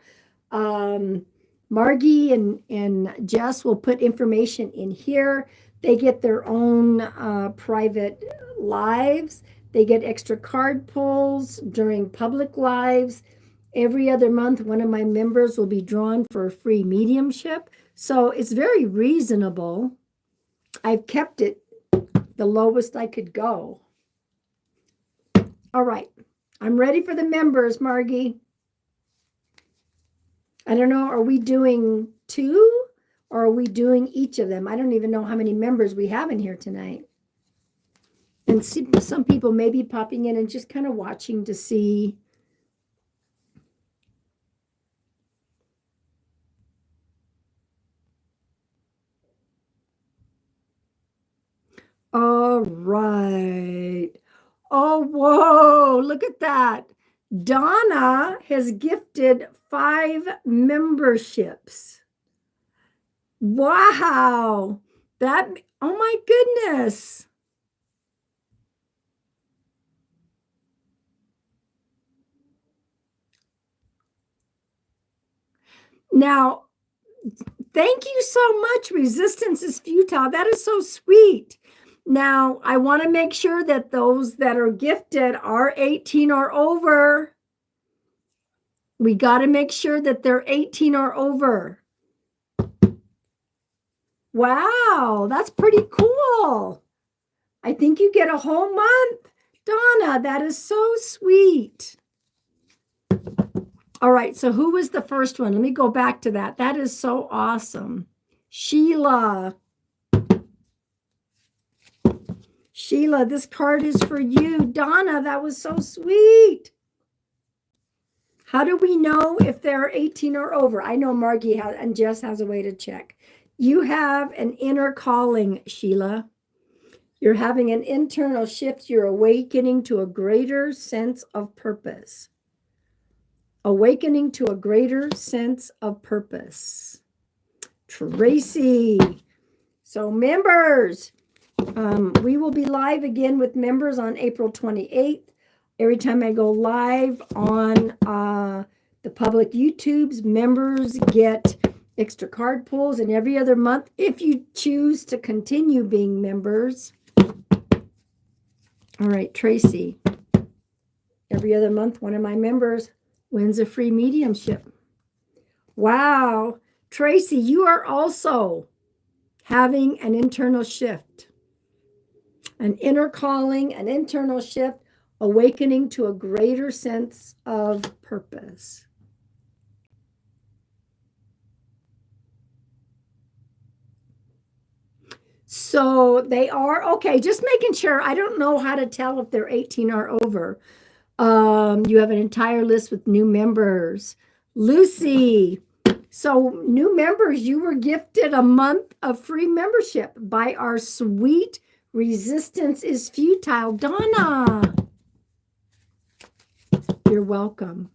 Margie and Jess will put information in here. They get their own private lives. They get extra card pulls during public lives. Every other month, one of my members will be drawn for a free mediumship. So it's very reasonable. I've kept it the lowest I could go. All right. I'm ready for the members, Margie. I don't know. Are we doing 2 or are we doing each of them? I don't even know how many members we have in here tonight. And see, some people may be popping in and just kind of watching to see. All right. Oh, whoa, look at that. Donna has gifted 5 memberships. Wow. Oh my goodness. Now, thank you so much. Resistance is futile. That is so sweet. Now, I want to make sure that those that are gifted are 18 or over. We got to make sure that they're 18 or over. Wow, that's pretty cool. I think you get a whole month. Donna, that is so sweet. All right, so who was the first one? Let me go back to that. That is so awesome. Sheila, this card is for you. Donna, that was so sweet. How do we know if they're 18 or over? I know Margie has, and Jess has a way to check. You have an inner calling, Sheila. You're having an internal shift. You're awakening to a greater sense of purpose. Awakening to a greater sense of purpose. Tracy. So members, we will be live again with members on April 28th. Every time I go live on the public YouTubes, members get extra card pulls, and every other month, if you choose to continue being members. All right, Tracy. Every other month, one of my members wins a free mediumship. Wow. Tracy, you are also having an internal shift, an inner calling, an internal shift, awakening to a greater sense of purpose. So they are, okay, just making sure. I don't know how to tell if they're 18 or over. You have an entire list with new members. Lucy, so new members, you were gifted a month of free membership by our sweet Resistance is Futile. Donna, you're welcome.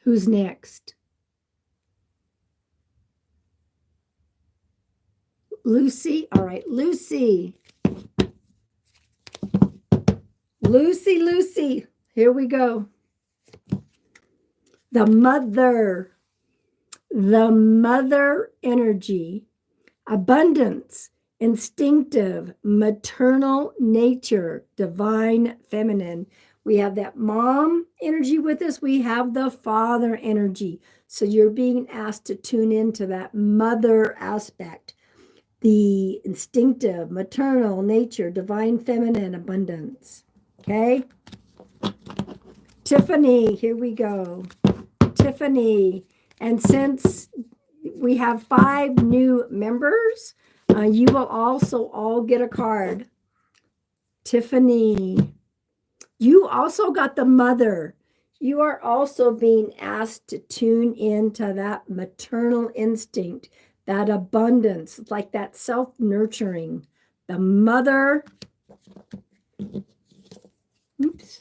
Who's next? Lucy. All right, Lucy. Lucy, here we go. The mother energy, abundance, instinctive, maternal nature, divine feminine. We have that mom energy with us. We have the father energy. So you're being asked to tune into that mother aspect, the instinctive, maternal nature, divine feminine, abundance. Okay? Tiffany, here we go. Tiffany. And since we have 5 new members, you will also all get a card. Tiffany, you also got the mother. You are also being asked to tune into that maternal instinct, that abundance, like that self-nurturing. The mother. Oops.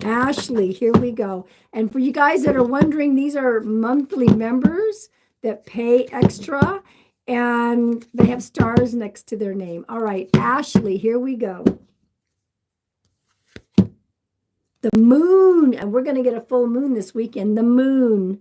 Ashley, here we go. And for you guys that are wondering, these are monthly members that pay extra, and they have stars next to their name. All right, Ashley, here we go. The moon, and we're going to get a full moon this weekend. The moon.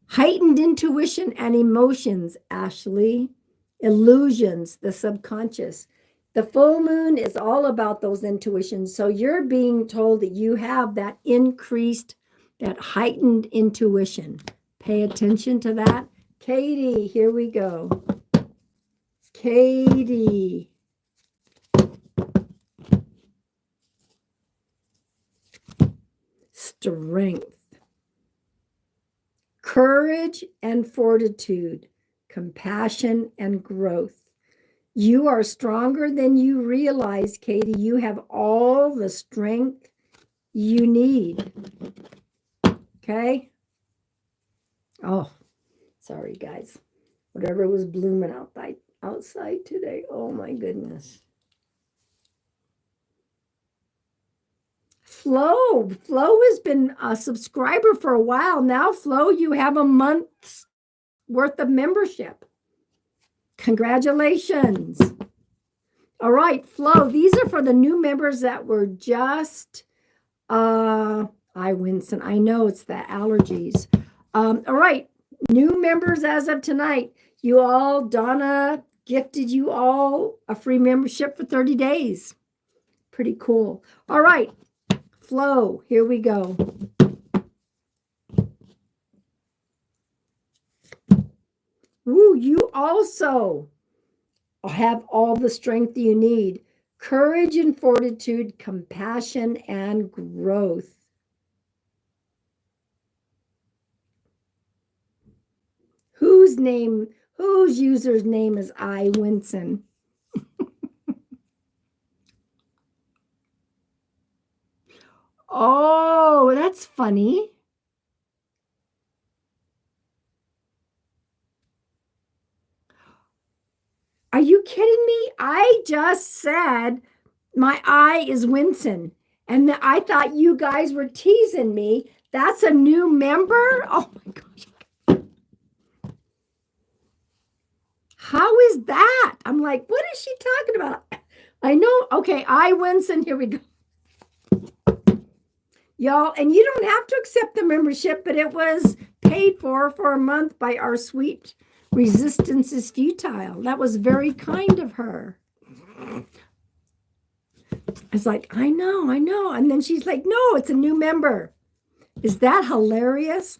Heightened intuition and emotions, Ashley. Illusions, the subconscious. The full moon is all about those intuitions. So you're being told that you have that increased, that heightened intuition. Pay attention to that. Katie, here we go. Katie. Strength. Courage and fortitude. Compassion and growth. You are stronger than you realize, Katie. You have all the strength you need. Okay? Oh, sorry, guys. Whatever was blooming outside today. Oh, my goodness. Flo has been a subscriber for a while now. Flo, you have a month's worth of membership. Congratulations. All right, Flo, these are for the new members that were just, Winston, I know it's the allergies. All right, new members as of tonight. You all, Donna gifted you all a free membership for 30 days. Pretty cool. All right, Flo, here we go. Ooh, you also have all the strength you need. Courage and fortitude, compassion and growth. Whose user's name is Winston? Oh, that's funny. Are you kidding me? I just said my I is Winston, and I thought you guys were teasing me. That's a new member? Oh my gosh. How is that? I'm like, what is she talking about? I know. Okay, Winston, here we go. Y'all, and you don't have to accept the membership, but it was paid for a month by our sweet Resistance is Futile. That was very kind of her. It's like, I know. And then she's like, no, it's a new member. Is that hilarious?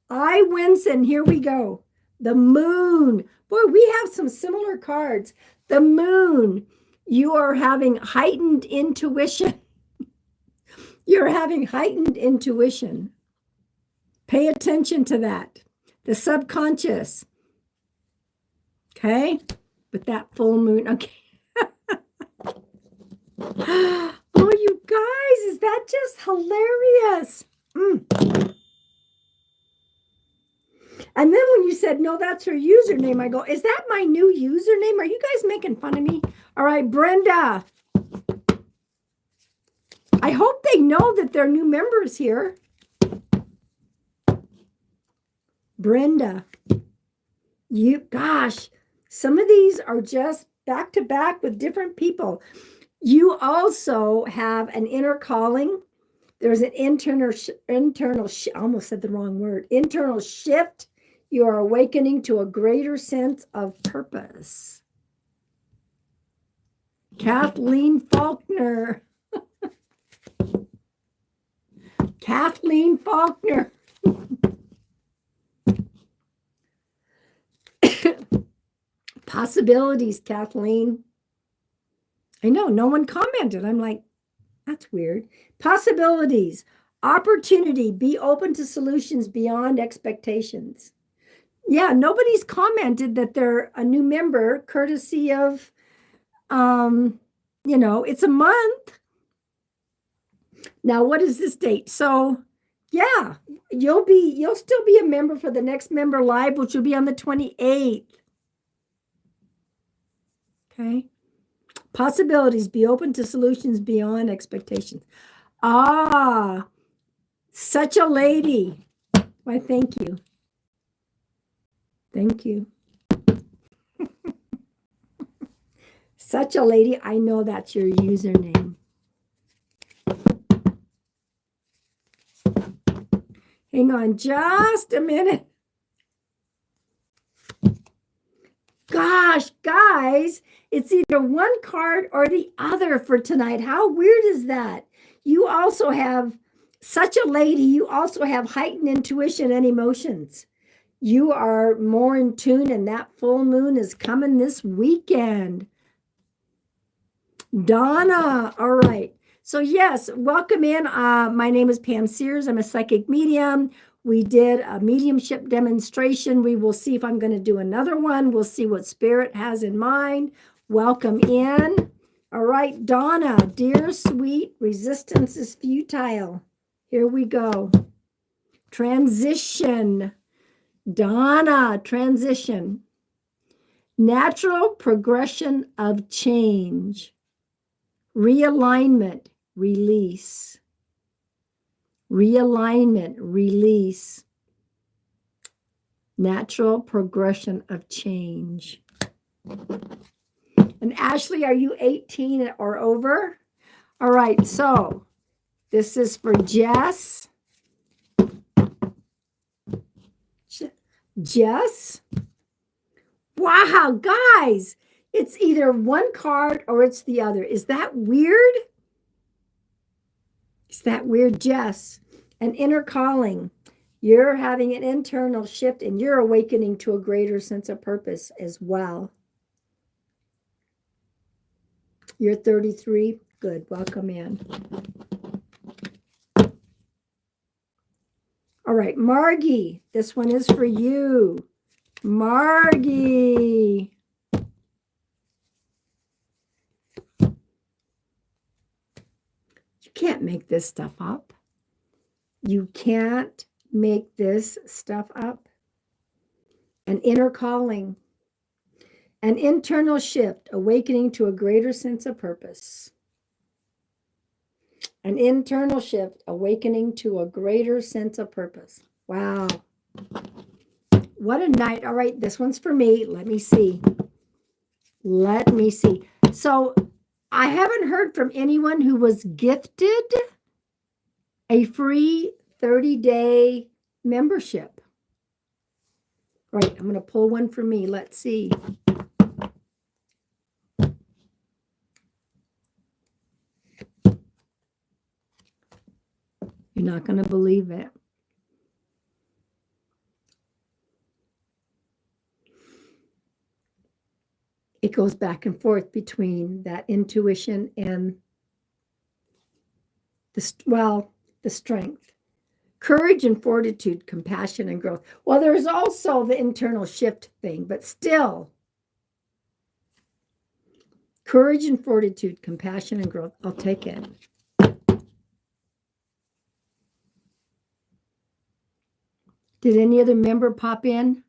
Winston, here we go. The moon. Boy, we have some similar cards. The moon. You are having heightened intuition. You're having heightened intuition. Pay attention to that. The subconscious. Okay? With that full moon. Okay. Oh, you guys, is that just hilarious? And then when you said, no, that's her username, I go, is that my new username? Are you guys making fun of me? All right, Brenda. I hope they know that they're new members here. Brenda. Gosh, some of these are just back to back with different people. You also have an inner calling. There's an internal, I almost said the wrong word, internal shift. You are awakening to a greater sense of purpose. Kathleen Faulkner. Kathleen Faulkner. Possibilities, Kathleen. I know, no one commented. I'm like, that's weird. Possibilities, opportunity, be open to solutions beyond expectations. Yeah, nobody's commented that they're a new member, courtesy of, it's a month. Now, what is this date? So, yeah, you'll still be a member for the next member live, which will be on the 28th. Okay. Possibilities, be open to solutions beyond expectations. Ah, such a lady. Why, thank you. Thank you. Such a lady. I know that's your username. Hang on just a minute. Gosh, guys, it's either one card or the other for tonight. How weird is that? You also have such a lady. You also have heightened intuition and emotions. You are more in tune, and that full moon is coming this weekend. Donna, all right. So yes, welcome in. My name is Pam Sears. I'm a psychic medium. We did a mediumship demonstration. We will see if I'm going to do another one. We'll see what Spirit has in mind. Welcome in. All right, Donna, dear sweet, resistance is futile. Here we go. Transition. Donna, transition. Natural progression of change. Realignment, release. Realignment, release. Natural progression of change. And Ashley, are you 18 or over? All right, so this is for Jess. Jess? Wow, guys, it's either one card or it's the other. Is that weird? Is that weird, Jess? An inner calling. You're having an internal shift and you're awakening to a greater sense of purpose as well. You're 33. Good. Welcome in. All right, Margie, this one is for you. Margie. You can't make this stuff up. You can't make this stuff up. An inner calling. An internal shift, awakening to a greater sense of purpose. An internal shift, awakening to a greater sense of purpose. Wow. What a night. All right, this one's for me. Let me see. Let me see. So I haven't heard from anyone who was gifted a free 30-day membership. All right, I'm going to pull one for me. Let's see. You're not going to believe it. It goes back and forth between that intuition and the strength, courage and fortitude, compassion and growth. Well, there's also the internal shift thing, but still, courage and fortitude, compassion and growth. I'll take it. Did any other member pop in?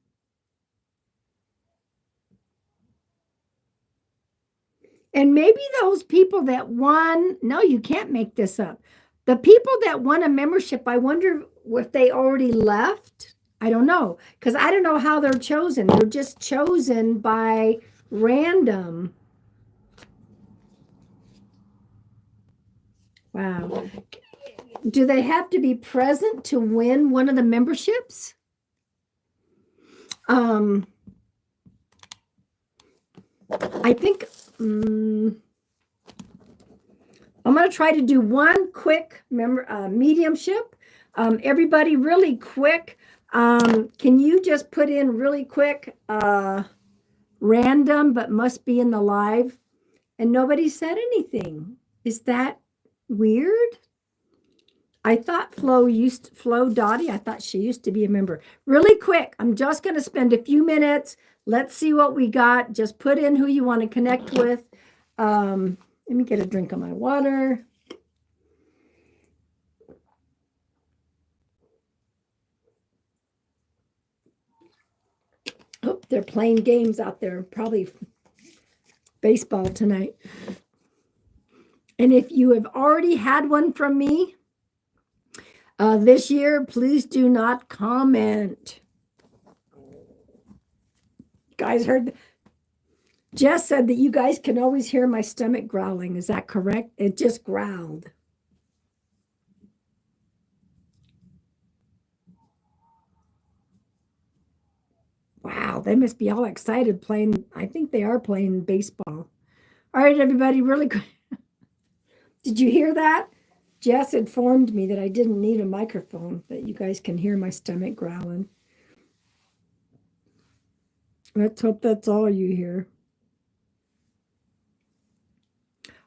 And maybe those people that won, no, you can't make this up. The people that won a membership, I wonder if they already left. I don't know, because I don't know how they're chosen. They're just chosen by random. Wow. Do they have to be present to win one of the memberships? I think I'm going to try to do one quick mediumship. Everybody really quick. Can you just put in really quick random, but must be in the live? And nobody said anything. Is that weird? I thought Flo Dottie, I thought she used to be a member. Really quick, I'm just going to spend a few minutes. Let's see what we got. Just put in who you want to connect with. Let me get a drink of my water. Oh, they're playing games out there. Probably baseball tonight. And if you have already had one from me this year, please do not comment. Guys heard, Jess said that you guys can always hear my stomach growling. Is that correct? It just growled. Wow, they must be all excited playing. I think they are playing baseball. All right, everybody, really quick. Did you hear that? Jess informed me that I didn't need a microphone, but you guys can hear my stomach growling. Let's hope that's all you hear.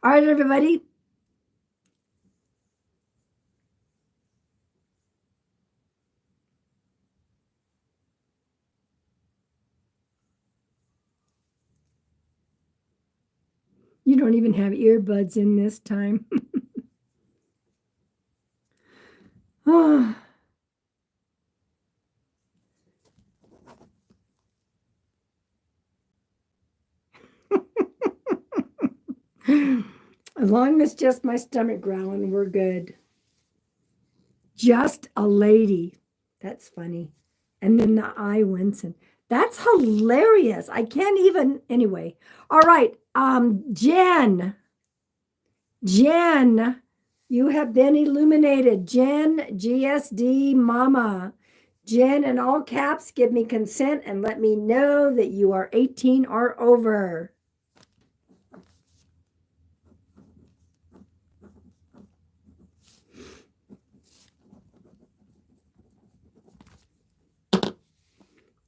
All right, everybody. You don't even have earbuds in this time. Oh. As long as just my stomach growling, we're good. Just a lady. That's funny. And then the eye wincing. That's hilarious. I can't even, anyway. All right. Jen, you have been illuminated. Jen, GSD Mama. Jen, in all caps, give me consent and let me know that you are 18 or over.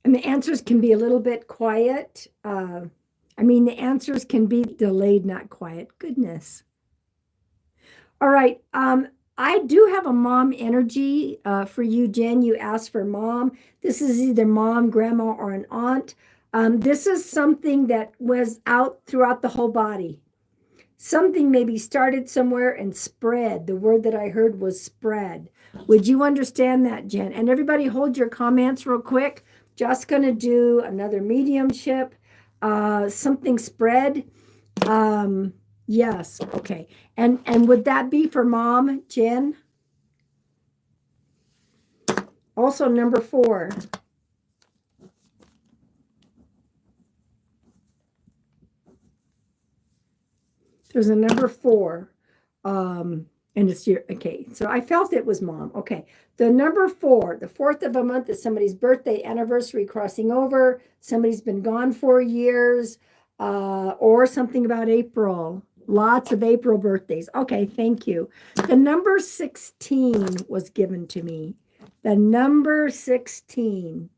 And the answers can be a little bit quiet. The answers can be delayed, not quiet. Goodness. All right. I do have a mom energy for you, Jen. You asked for mom. This is either mom, grandma, or an aunt. This is something that was out throughout the whole body. Something maybe started somewhere and spread. The word that I heard was spread. Would you understand that, Jen? And everybody hold your comments real quick. Just going to do another mediumship. Something spread. Yes. Okay. And would that be for mom, Jen? Also, number 4. There's a number 4. And it's your, okay. So I felt it was mom. Okay. The number 4, the 4th of a month is somebody's birthday, anniversary, crossing over. Somebody's been gone 4 years, or something about April. Lots of April birthdays. Okay, thank you. The number 16 was given to me. The number 16.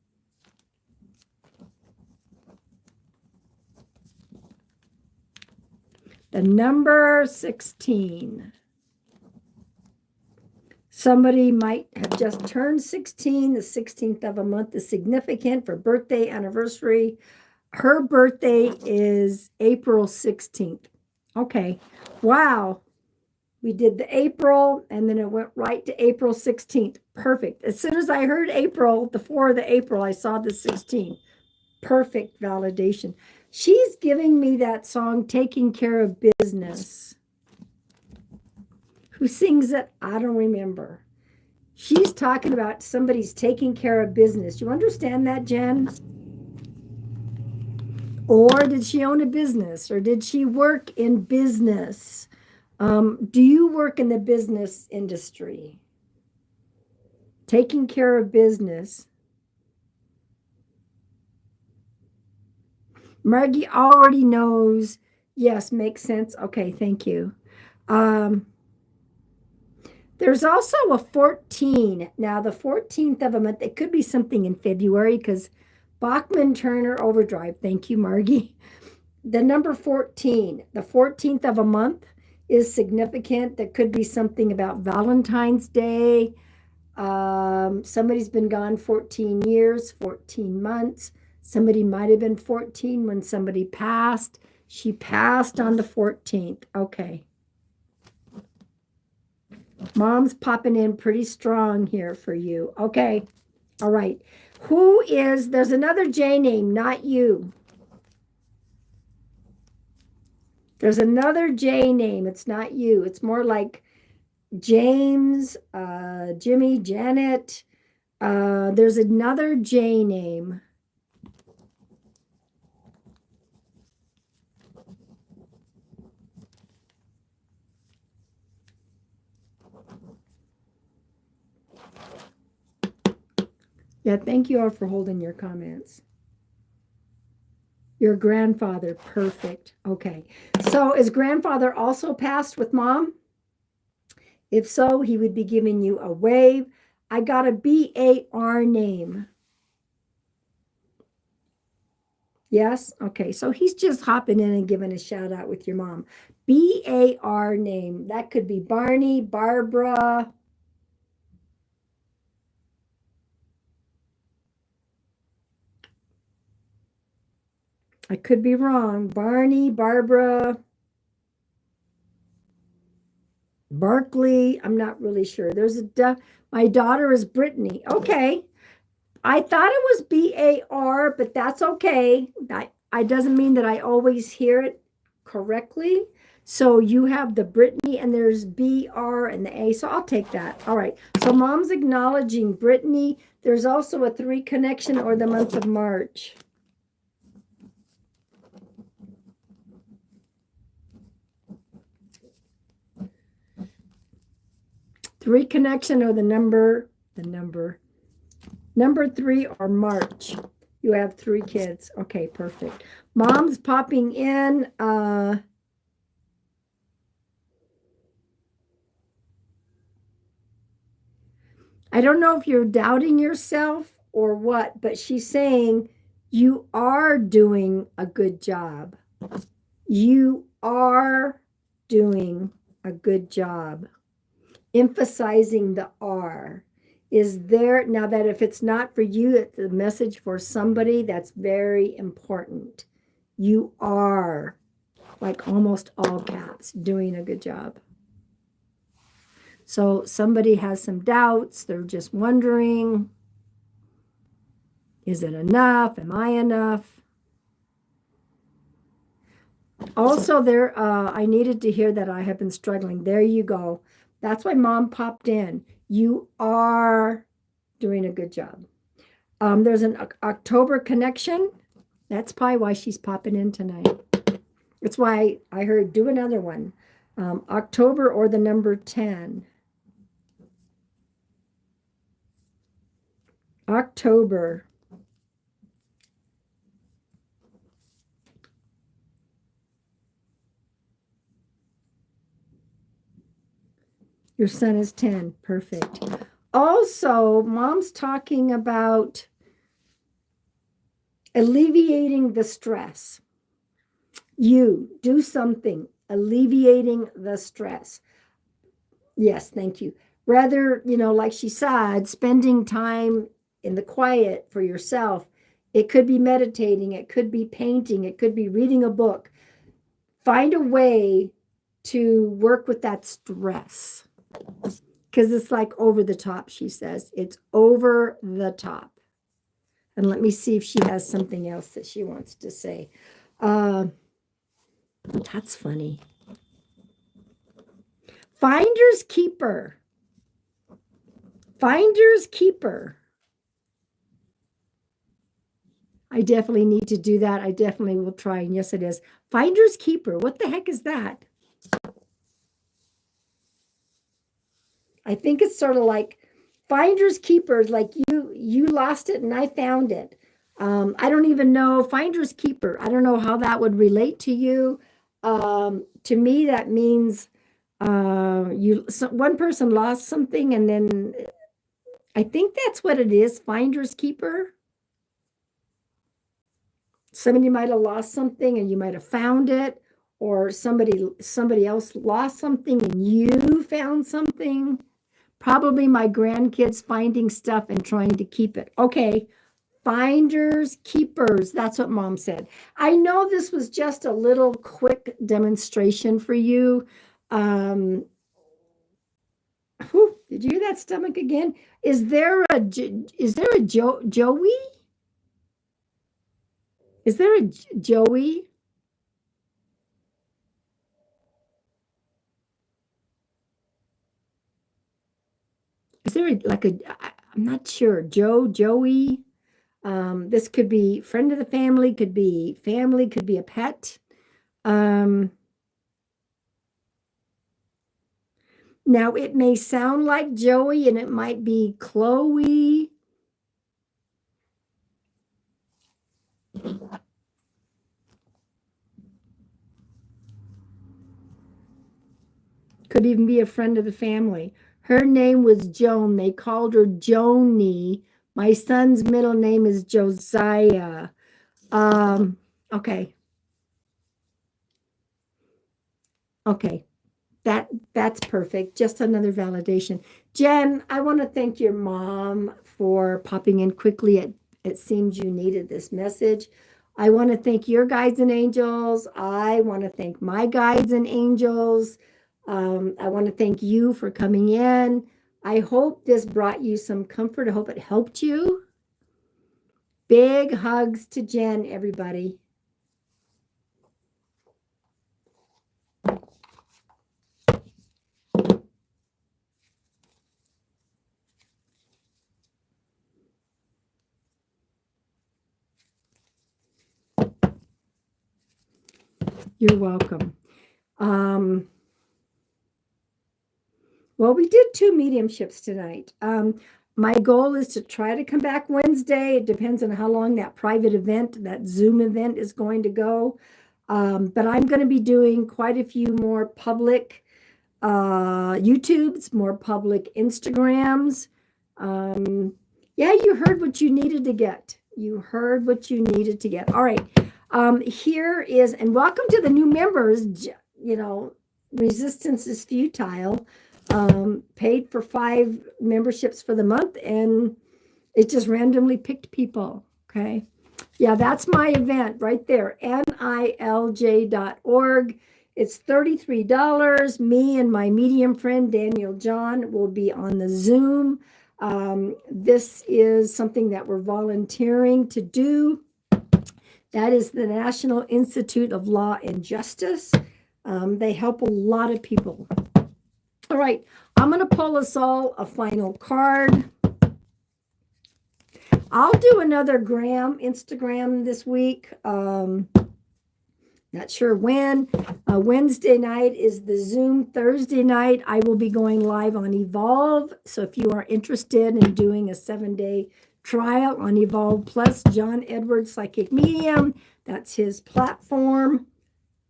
The number 16. Somebody might have just turned 16. The 16th of a month is significant for birthday, anniversary. Her birthday is April 16th. Okay. Wow. We did the April, and then it went right to April 16th. Perfect. As soon as I heard April, the 4 of the April, I saw the 16. Perfect validation. She's giving me that song, Taking Care of Business. Who sings it? I don't remember. She's talking about somebody's taking care of business. You understand that, Jen? Or did she own a business? Or did she work in business? Do you work in the business industry? Taking care of business. Margie already knows. Yes, makes sense. Okay, thank you. There's also a 14. Now, the 14th of a month, it could be something in February because Bachman Turner Overdrive. Thank you, Margie. The number 14, the 14th of a month is significant. There could be something about Valentine's Day. Somebody's been gone 14 years, 14 months. Somebody might have been 14 when somebody passed. She passed on the 14th. Okay. Mom's popping in pretty strong here for you. Okay. All right. There's another J name, not you. There's another J name. It's not you. It's more like James, Jimmy, Janet. There's another J name. Yeah, thank you all for holding your comments. Your grandfather, perfect. Okay. So is grandfather also passed with mom? If so, he would be giving you a wave. I got a BAR name. Yes? Okay. So he's just hopping in and giving a shout out with your mom. BAR name. That could be Barney, Barbara. I could be wrong. Barney, Barbara, Barkley. I'm not really sure. My daughter is Brittany. Okay. I thought it was BAR, but that's okay. That I doesn't mean that I always hear it correctly. So you have the Brittany and there's BR and the A. So I'll take that. All right. So mom's acknowledging Brittany. There's also a 3 connection or the month of March. Three connection or the number 3 or March. You have 3 kids. Okay, perfect. Mom's popping in. I don't know if you're doubting yourself or what, but she's saying you are doing a good job. You are doing a good job. Emphasizing the R. Is there now that if it's not for you, it's a message for somebody that's very important. You are, like almost all caps, doing a good job. So somebody has some doubts. They're just wondering, is it enough? Am I enough? Also, I needed to hear that I have been struggling. There you go. That's why mom popped in. You are doing a good job. There's an October connection. That's probably why she's popping in tonight. That's why I heard do another one. October or the number 10. October. Your son is 10. Perfect. Also, mom's talking about alleviating the stress. You do something, alleviating the stress. Yes, thank you. Rather, like she said, spending time in the quiet for yourself. It could be meditating, it could be painting, it could be reading a book. Find a way to work with that stress. Because it's like over the top, she says. It's over the top. And let me see if she has something else that she wants to say. That's funny. Finders keeper. Finders keeper. I definitely need to do that. I definitely will try. And yes, it is. Finders keeper. What the heck is that? I think it's sort of like finders keepers, like you lost it and I found it. I don't even know finders keeper. I don't know how that would relate to you. To me, that means one person lost something, and then I think that's what it is, finders keeper. Somebody might have lost something and you might have found it, or somebody else lost something and you found something. Probably my grandkids finding stuff and trying to keep it. Okay, finders keepers, that's what mom said. I know this was just a little quick demonstration for you. Did you hear that stomach again? Is there a Joey? Is there a Joey? Is there I'm not sure, Joey? This could be friend of the family, could be a pet. Now it may sound like Joey and it might be Chloe. Could even be a friend of the family. Her name was Joan. They called her Joni. My son's middle name is Josiah. Okay. Okay. That's perfect. Just another validation. Jen, I want to thank your mom for popping in quickly. It seems you needed this message. I want to thank your guides and angels. I want to thank my guides and angels. I want to thank you for coming in. I hope this brought you some comfort. I hope it helped you. Big hugs to Jen, everybody. You're welcome. Well, we did 2 mediumships tonight. My goal is to try to come back Wednesday. It depends on how long that private event, that Zoom event is going to go. But I'm going to be doing quite a few more public YouTubes, more public Instagrams. Yeah, you heard what you needed to get. You heard what you needed to get. All right. Here is, and welcome to the new members. You know, resistance is futile. Paid for 5 memberships for the month, and it just randomly picked people. Okay. Yeah, that's my event right there. NILJ.org. It's $33. Me and my medium friend, Daniel John, will be on the Zoom. This is something that we're volunteering to do. That is the National Institute of Law and Justice. They help a lot of people. All right, I'm going to pull us all a final card. I'll do another Instagram this week. Not sure when. Wednesday night is the Zoom. Thursday night, I will be going live on Evolve. So if you are interested in doing a 7-day trial on Evolve Plus, John Edwards Psychic Medium, that's his platform.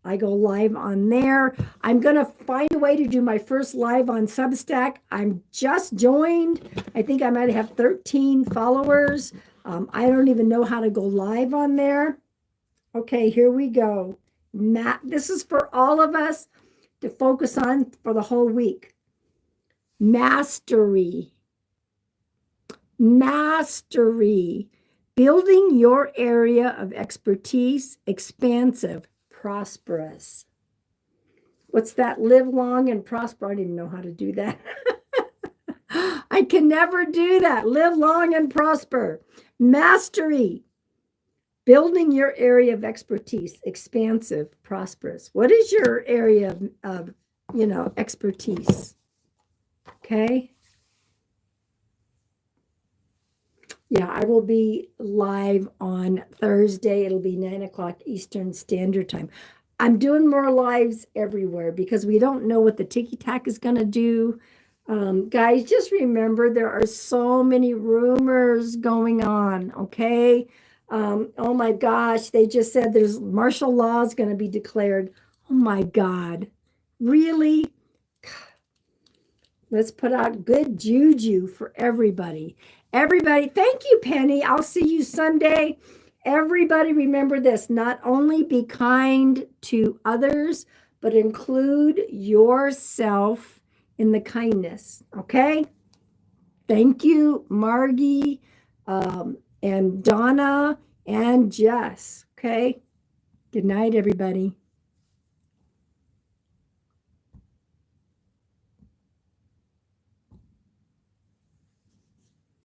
I go live on there. I'm going to find a way to do my first live on Substack. I'm just joined. I think I might have 13 followers. I don't even know how to go live on there. Okay, here we go. This is for all of us to focus on for the whole week. Mastery. Mastery. Building your area of expertise, expansive, prosperous. What's that? Live long and prosper. I don't even know how to do that. I can never do that. Live long and prosper. Mastery. Building your area of expertise, expansive, prosperous. What is your area of expertise? Okay. Yeah, I will be live on Thursday. It'll be 9 o'clock Eastern Standard Time. I'm doing more lives everywhere because we don't know what the tiki-tack is going to do. Guys, just remember there are so many rumors going on, okay? Oh my gosh, they just said there's martial law is going to be declared. Oh my God. Really? Let's put out good juju for everybody. Everybody, thank you, Penny. I'll see you Sunday. Everybody, remember this, not only be kind to others, but include yourself in the kindness. Okay? Thank you, Margie, and Donna and Jess. Okay? Good night, everybody.